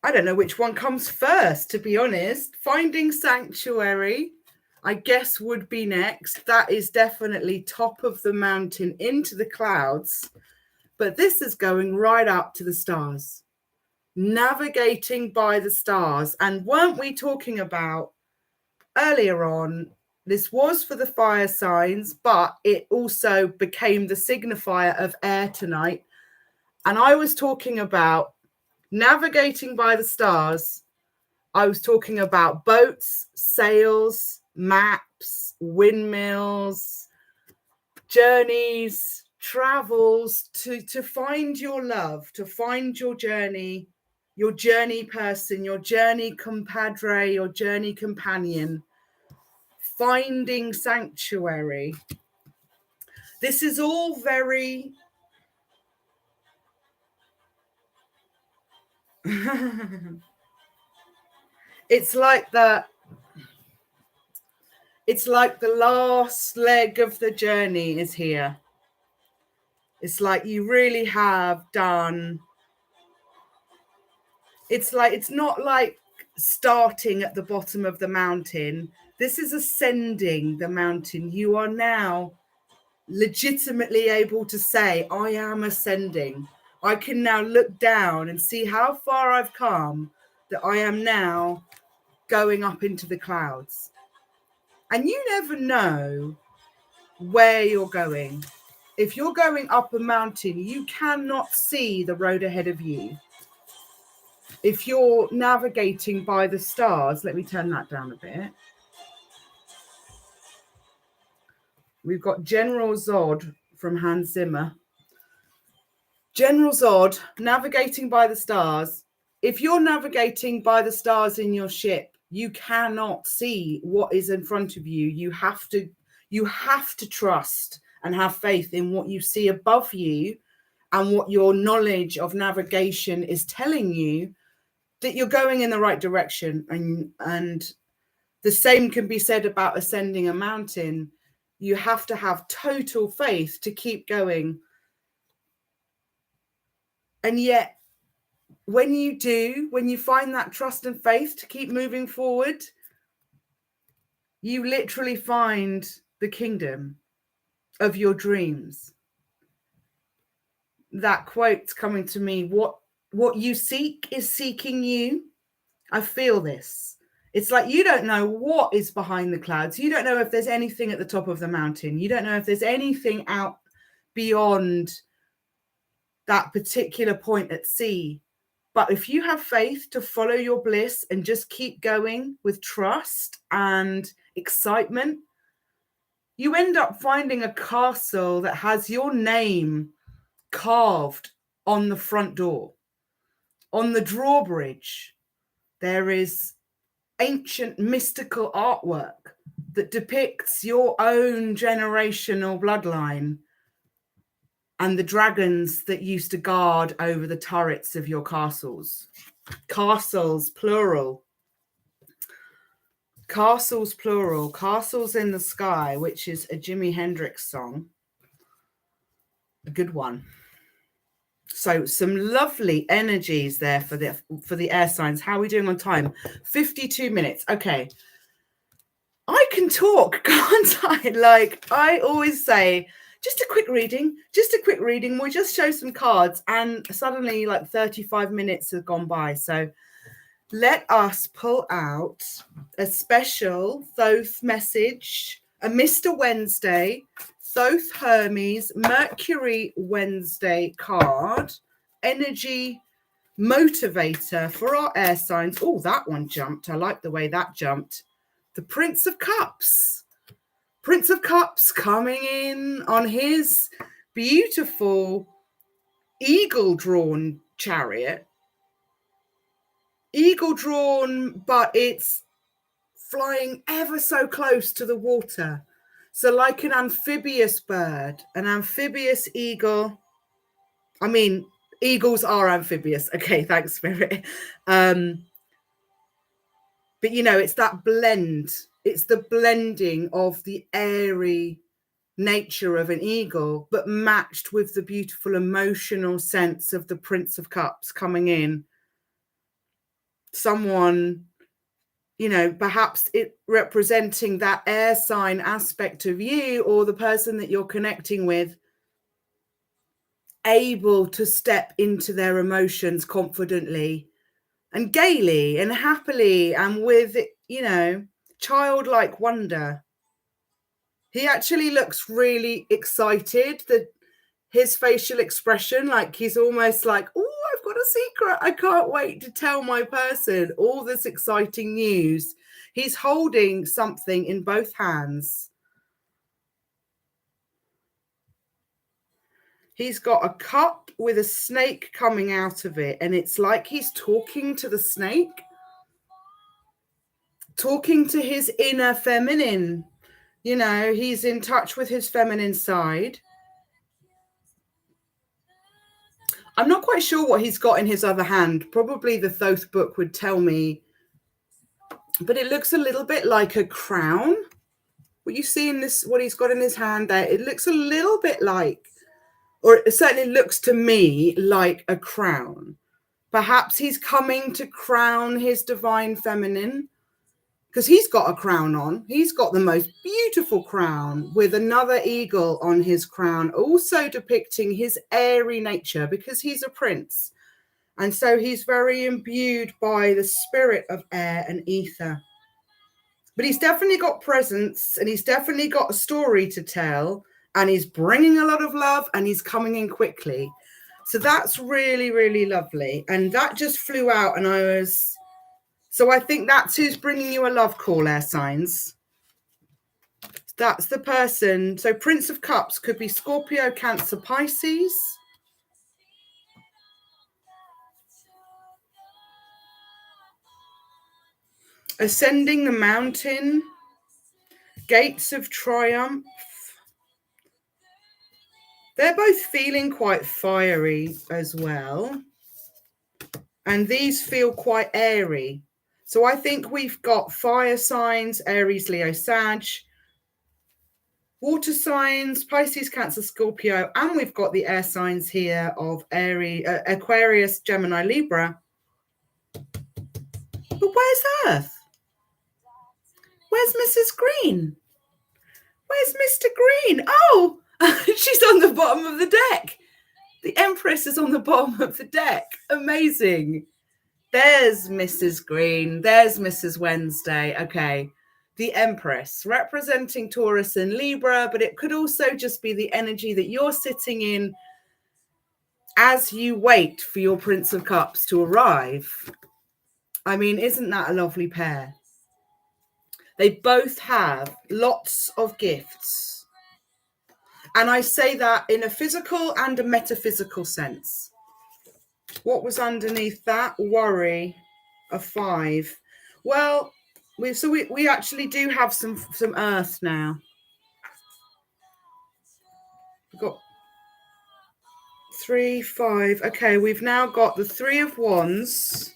S1: I don't know which one comes first, to be honest. Finding sanctuary, I guess, would be next. That is definitely top of the mountain into the clouds. But this is going right up to the stars. Navigating by the stars. And weren't we talking about earlier on, this was for the fire signs, but it also became the signifier of air tonight. And I was talking about navigating by the stars. I was talking about boats, sails, maps, windmills, journeys, travels to find your love, to find your journey person, your journey compadre, your journey companion, finding sanctuary. This is all very it's like the last leg of the journey is here. It's like you really have done. It's like, it's not like starting at the bottom of the mountain. This is ascending the mountain. You are now legitimately able to say, I am ascending. I can now look down and see how far I've come, that I am now going up into the clouds. And you never know where you're going. If you're going up a mountain, you cannot see the road ahead of you. If you're navigating by the stars, let me turn that down a bit. We've got General Zod from Hans Zimmer. General Zod, navigating by the stars. If you're navigating by the stars in your ship, you cannot see what is in front of you. You have to trust and have faith in what you see above you and what your knowledge of navigation is telling you, that you're going in the right direction. And the same can be said about ascending a mountain. You have to have total faith to keep going. And yet, when you find that trust and faith to keep moving forward, you literally find the kingdom of your dreams. That quote's coming to me. What you seek is seeking you. I feel this. It's like you don't know what is behind the clouds. You don't know if there's anything at the top of the mountain. You don't know if there's anything out beyond that particular point at sea. But if you have faith to follow your bliss and just keep going with trust and excitement, you end up finding a castle that has your name carved on the front door. On the drawbridge, there is ancient mystical artwork that depicts your own generational bloodline and the dragons that used to guard over the turrets of your castles. Castles, plural. Castles, plural. Castles in the Sky, which is a Jimi Hendrix song. A good one. So some lovely energies there for the air signs. How are we doing on time? 52 minutes. Okay. I can talk, can't I? Like I always say, just a quick reading. We'll just show some cards, and suddenly like 35 minutes have gone by. So let us pull out a special Thoth message, a Mr. Wednesday, Thoth Hermes, Mercury Wednesday card, energy motivator for our air signs. Oh, that one jumped. I like the way that jumped. The Prince of Cups. Prince of Cups coming in on his beautiful eagle-drawn chariot. Eagle-drawn, but it's flying ever so close to the water. So like an amphibious bird, an amphibious eagle. I mean, eagles are amphibious. Okay, thanks, Spirit. But, you know, it's that blend. It's the blending of the airy nature of an eagle, but matched with the beautiful emotional sense of the Prince of Cups coming in. Someone, you know, perhaps it representing that air sign aspect of you or the person that you're connecting with, able to step into their emotions confidently and gaily and happily and with, you know, childlike wonder. He actually looks really excited, that his facial expression, like he's almost like, oh, I've got a secret. I can't wait to tell my person all this exciting news. He's holding something in both hands. He's got a cup with a snake coming out of it, and it's like he's talking to the snake, talking to his inner feminine. You know, he's in touch with his feminine side. I'm not quite sure what he's got in his other hand. Probably the Thoth book would tell me, but it looks a little bit like a crown. What you see in this, what he's got in his hand there, it looks a little bit like or it certainly looks to me like a crown. Perhaps he's coming to crown his divine feminine, because he's got a crown on. He's got the most beautiful crown with another eagle on his crown, also depicting his airy nature, because he's a prince. And so he's very imbued by the spirit of air and ether. But he's definitely got presence, and he's definitely got a story to tell, and he's bringing a lot of love, and he's coming in quickly. So that's really, really lovely. And that just flew out, and so I think that's who's bringing you a love call, air signs. That's the person. So Prince of Cups could be Scorpio, Cancer, Pisces. Ascending the mountain. Gates of Triumph. They're both feeling quite fiery as well. And these feel quite airy. So I think we've got fire signs, Aries, Leo, Sag, water signs, Pisces, Cancer, Scorpio, and we've got the air signs here of Aquarius, Gemini, Libra. But where's Earth? Where's Mrs. Green? Where's Mr. Green? Oh, she's on the bottom of the deck. The Empress is on the bottom of the deck. Amazing. There's Mrs. Green. There's Mrs. Wednesday. Okay. The Empress representing Taurus and Libra, but it could also just be the energy that you're sitting in as you wait for your Prince of Cups to arrive. I mean, isn't that a lovely pair? They both have lots of gifts. And I say that in a physical and a metaphysical sense. What was underneath that? Worry, a 5. Well, we actually do have some Earth now. We've got 3, 5. Okay, we've now got the 3 of Wands.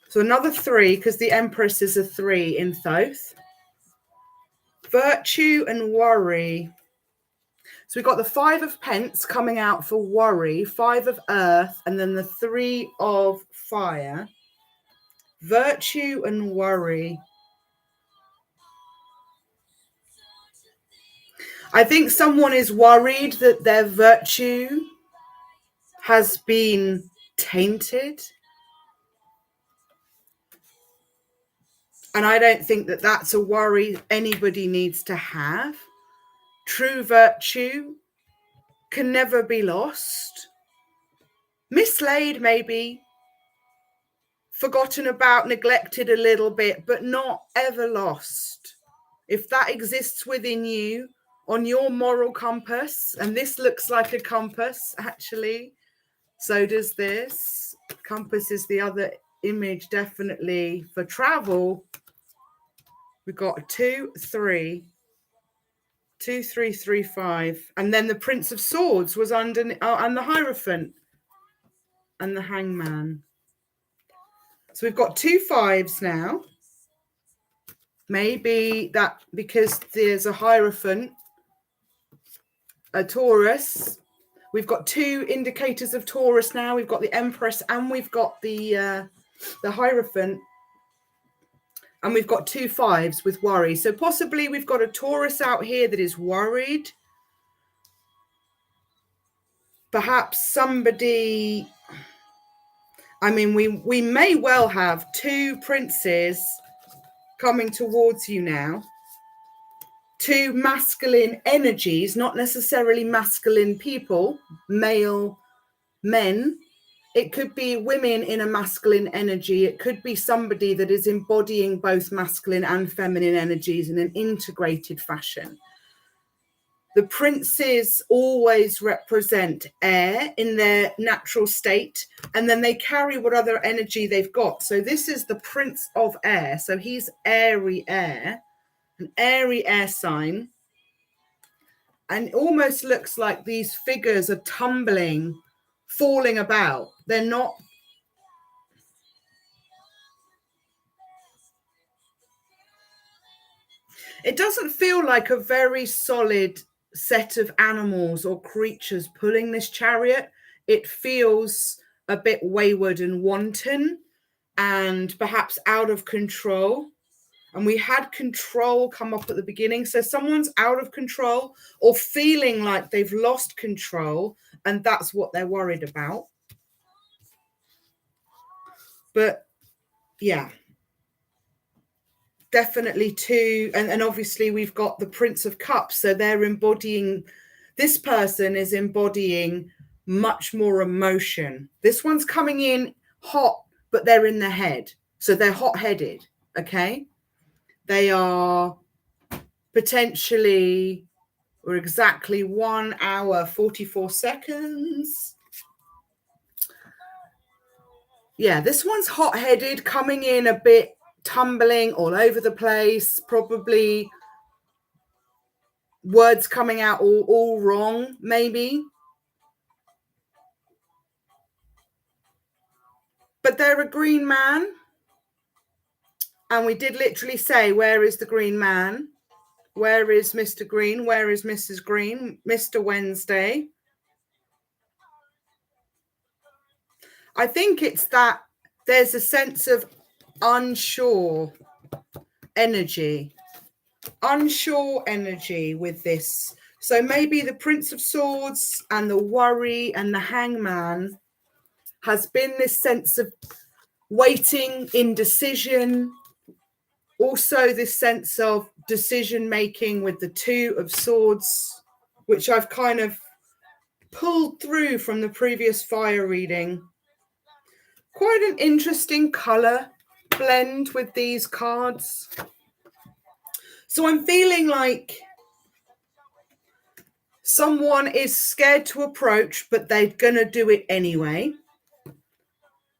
S1: So another 3, because the Empress is a 3 in Thoth. Virtue and worry. So we've got the 5 of Pence coming out for worry, 5 of Earth, and then the 3 of fire. Virtue and worry. I think someone is worried that their virtue has been tainted. And I don't think that that's a worry anybody needs to have. True virtue can never be lost. Mislaid, maybe. Forgotten about, neglected a little bit, but not ever lost. If that exists within you on your moral compass, and this looks like a compass, actually, so does this. Compass is the other image, definitely, for travel. We've got a 2, 3. 2, 3, 3, 5. And then the Prince of Swords was under, and the Hierophant and the Hangman. So we've got 2 5s now. Maybe that because there's a Hierophant, a Taurus. We've got 2 indicators of Taurus now. We've got the Empress and we've got the Hierophant. And we've got 2 5s with worry. So possibly we've got a Taurus out here that is worried. Perhaps somebody, I mean, we may well have 2 princes coming towards you now. 2 masculine energies, not necessarily masculine people, male men. It could be women in a masculine energy. It could be somebody that is embodying both masculine and feminine energies in an integrated fashion. The princes always represent air in their natural state, and then they carry what other energy they've got. So this is the Prince of Air. So he's airy air, an airy air sign. And it almost looks like these figures are tumbling, falling about. They're not. It doesn't feel like a very solid set of animals or creatures pulling this chariot, it feels a bit wayward and wanton and perhaps out of control. And we had control come up at the beginning. So someone's out of control or feeling like they've lost control, and that's what they're worried about. But yeah, definitely too. And obviously we've got the Prince of Cups. So they're embodying, this person is embodying much more emotion. This one's coming in hot, but they're in the head. So they're hot-headed, okay? They are potentially, or exactly 1 hour, 44 seconds. Yeah, this one's hot-headed, coming in a bit, tumbling all over the place, probably words coming out all wrong, maybe. But they're a green man. And we did literally say, where is the green man? Where is Mr. Green? Where is Mrs. Green? Mr. Wednesday? I think it's that there's a sense of unsure energy with this. So maybe the Prince of Swords and the worry and the Hangman has been this sense of waiting, indecision. Also this sense of decision making with the Two of Swords, which I've kind of pulled through from the previous fire reading. Quite an interesting color blend with these cards. So I'm feeling like someone is scared to approach, but they're going to do it anyway.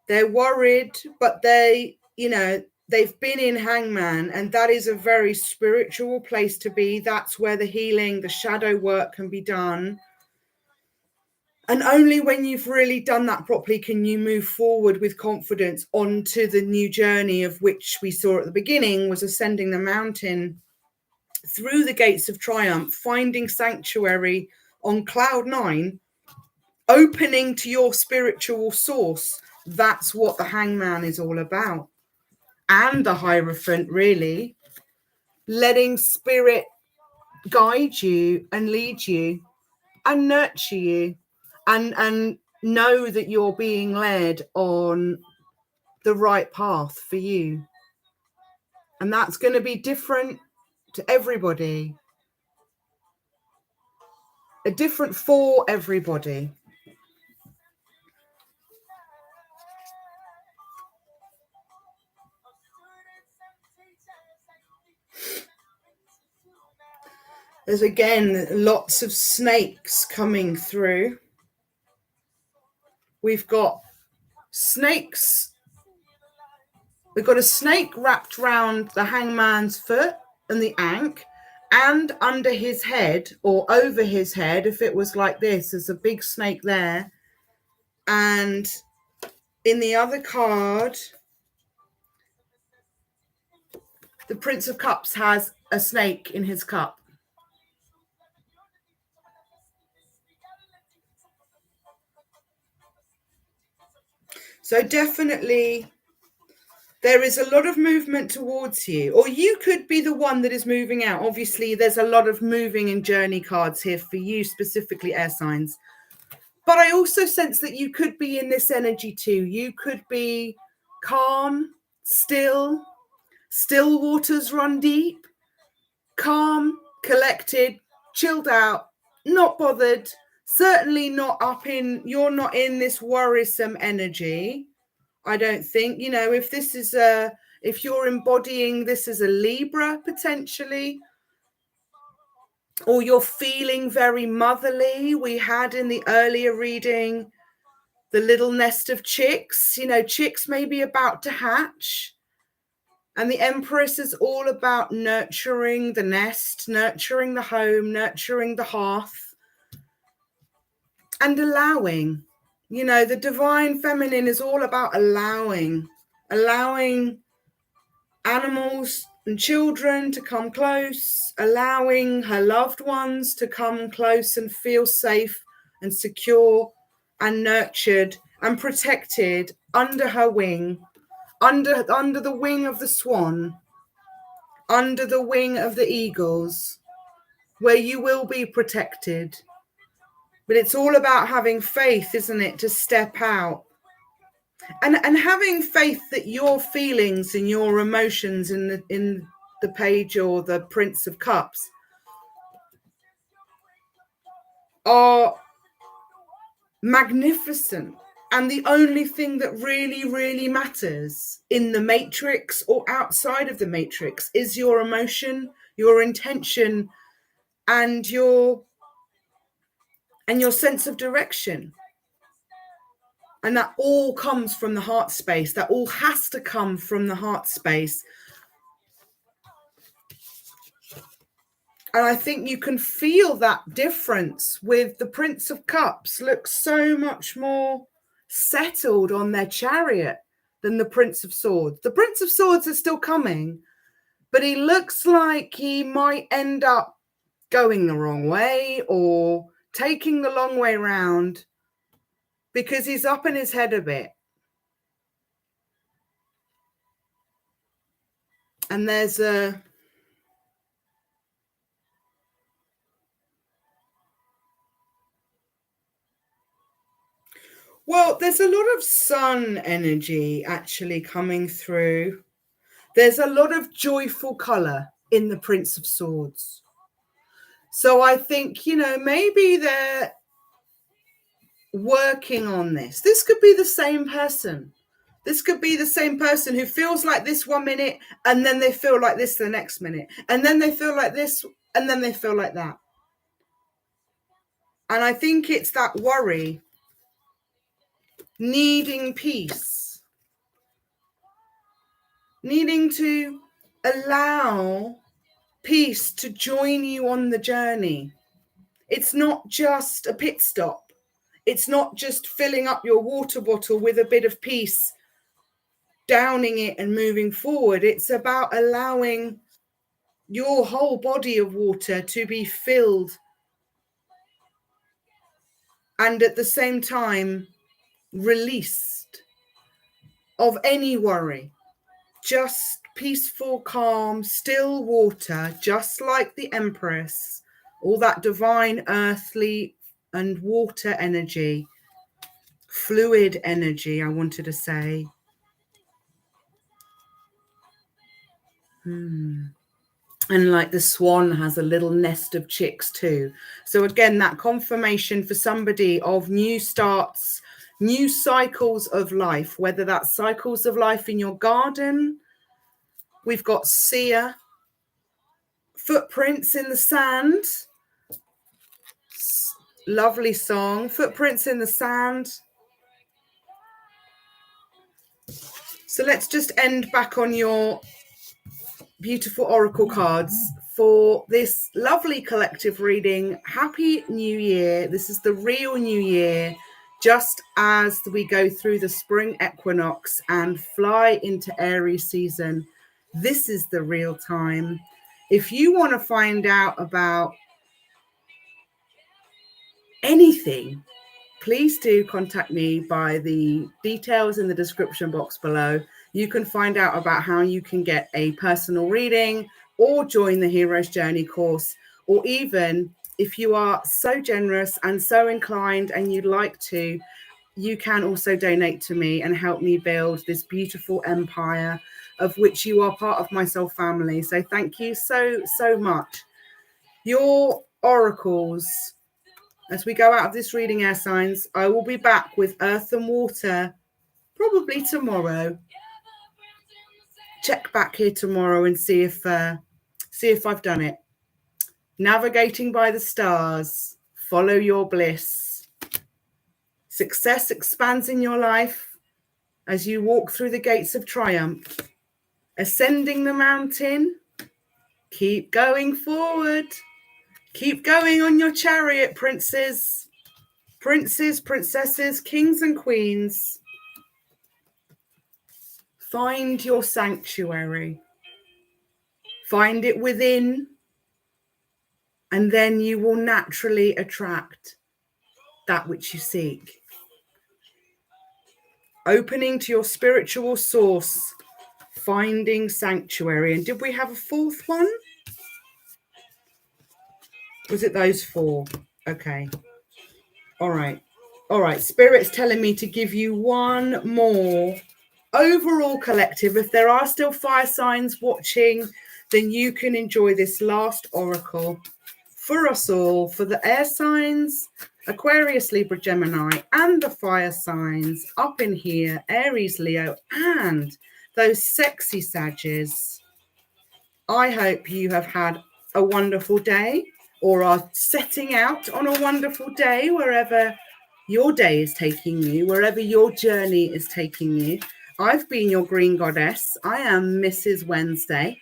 S1: They're worried, but they, they've been in Hangman, and that is a very spiritual place to be. That's where the healing, the shadow work can be done. And only when you've really done that properly can you move forward with confidence onto the new journey, of which we saw at the beginning was ascending the mountain through the gates of triumph, finding sanctuary on cloud 9, opening to your spiritual source. That's what the Hangman is all about. And the Hierophant, really. Letting spirit guide you and lead you and nurture you and know that you're being led on the right path for you. And that's going to be different to everybody. Different for everybody. There's again lots of snakes coming through. We've got snakes. We've got a snake wrapped round the Hangman's foot and the ankh, and under his head or over his head, if it was like this, there's a big snake there. And in the other card, the Prince of Cups has a snake in his cup. So definitely there is a lot of movement towards you, or you could be the one that is moving out. Obviously, there's a lot of moving and journey cards here for you, specifically air signs. But I also sense that you could be in this energy too. You could be calm, still waters run deep, calm, collected, chilled out, not bothered, certainly not you're not in this worrisome energy. I don't think, if this is if you're embodying this as a Libra potentially, or you're feeling very motherly. We had in the earlier reading the little nest of chicks, chicks may be about to hatch. And the Empress is all about nurturing the nest, nurturing the home, nurturing the hearth, and allowing. The divine feminine is all about allowing animals and children to come close, allowing her loved ones to come close and feel safe and secure and nurtured and protected under her wing, under the wing of the swan, under the wing of the eagles, where you will be protected. But it's all about having faith, isn't it, to step out. And having faith that your feelings and your emotions in the page or the Prince of Cups are magnificent. And the only thing that really, really matters in the matrix or outside of the matrix is your emotion, your intention, and your sense of direction. And that all comes from the heart space. That all has to come from the heart space. And I think you can feel that difference with the Prince of Cups. Looks so much more settled on their chariot than the Prince of Swords. The Prince of Swords is still coming, but he looks like he might end up going the wrong way or taking the long way round because he's up in his head a bit. And there's a... Well, there's a lot of sun energy actually coming through. There's a lot of joyful colour in the Prince of Swords. So I think, maybe they're working on this. This could be the same person. This could be the same person who feels like this 1 minute and then they feel like this the next minute. And then they feel like this and then they feel like that. And I think it's that worry, needing peace, needing to allow peace to join you on the journey. It's not just a pit stop. It's not just filling up your water bottle with a bit of peace, downing it and moving forward. It's about allowing your whole body of water to be filled and at the same time released of any worry. Just peaceful, calm, still water, just like the Empress, all that divine earthly and water energy, fluid energy, I wanted to say. And like the swan has a little nest of chicks too. So again, that confirmation for somebody of new starts, new cycles of life, whether that's cycles of life in your garden. We've got seer, footprints in the sand. Lovely song, footprints in the sand. So let's just end back on your beautiful oracle cards for this lovely collective reading. Happy New Year. This is the real New Year, just as we go through the spring equinox and fly into Aries season. This is the real time. If you want to find out about anything, please do contact me by the details in the description box below. You can find out about how you can get a personal reading or join the Hero's Journey course, or even if you are so generous and so inclined and you'd like to, you can also donate to me and help me build this beautiful empire of which you are part of my soul family. So thank you so, so much. Your oracles, as we go out of this reading, air signs, I will be back with earth and water probably tomorrow. Check back here tomorrow and see if I've done it. Navigating by the stars, follow your bliss. Success expands in your life as you walk through the gates of triumph. Ascending the mountain, keep going forward. Keep going on your chariot, princes, princesses, kings and queens. Find your sanctuary. Find it within, and then you will naturally attract that which you seek. Opening to your spiritual source, finding sanctuary. And did we have a fourth one? Was it those four? Okay. All right. All right. Spirit's telling me to give you one more overall collective. If there are still fire signs watching, then you can enjoy this last oracle for us all, for the air signs, Aquarius, Libra, Gemini, and the fire signs up in here, Aries, Leo, and those sexy Sages. I hope you have had a wonderful day, or are setting out on a wonderful day, wherever your day is taking you, wherever your journey is taking you. I've been your green goddess. I am Mrs. Wednesday,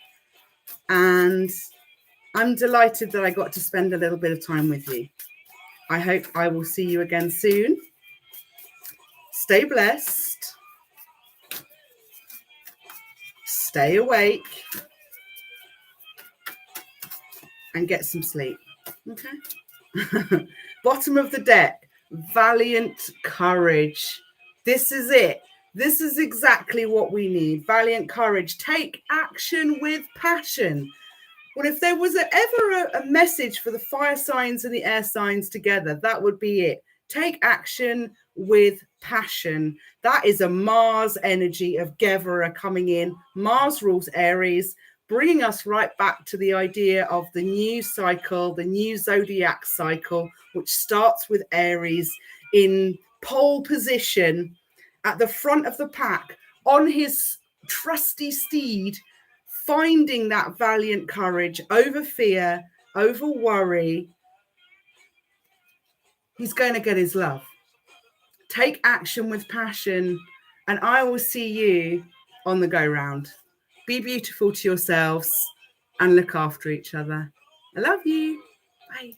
S1: and I'm delighted that I got to spend a little bit of time with you. I hope I will see you again soon. Stay blessed. Stay awake. And get some sleep. Okay. Bottom of the deck. Valiant courage. This is it. This is exactly what we need. Valiant courage. Take action with passion. Well, if there was ever a message for the fire signs and the air signs together, that would be it. Take action with passion. That is a Mars energy of Gevera coming in. Mars rules Aries, bringing us right back to the idea of the new cycle, the new zodiac cycle, which starts with Aries in pole position at the front of the pack on his trusty steed, finding that valiant courage over fear, over worry. He's going to get his love. Take action with passion, and I will see you on the go round. Be beautiful to yourselves and look after each other. I love you. Bye.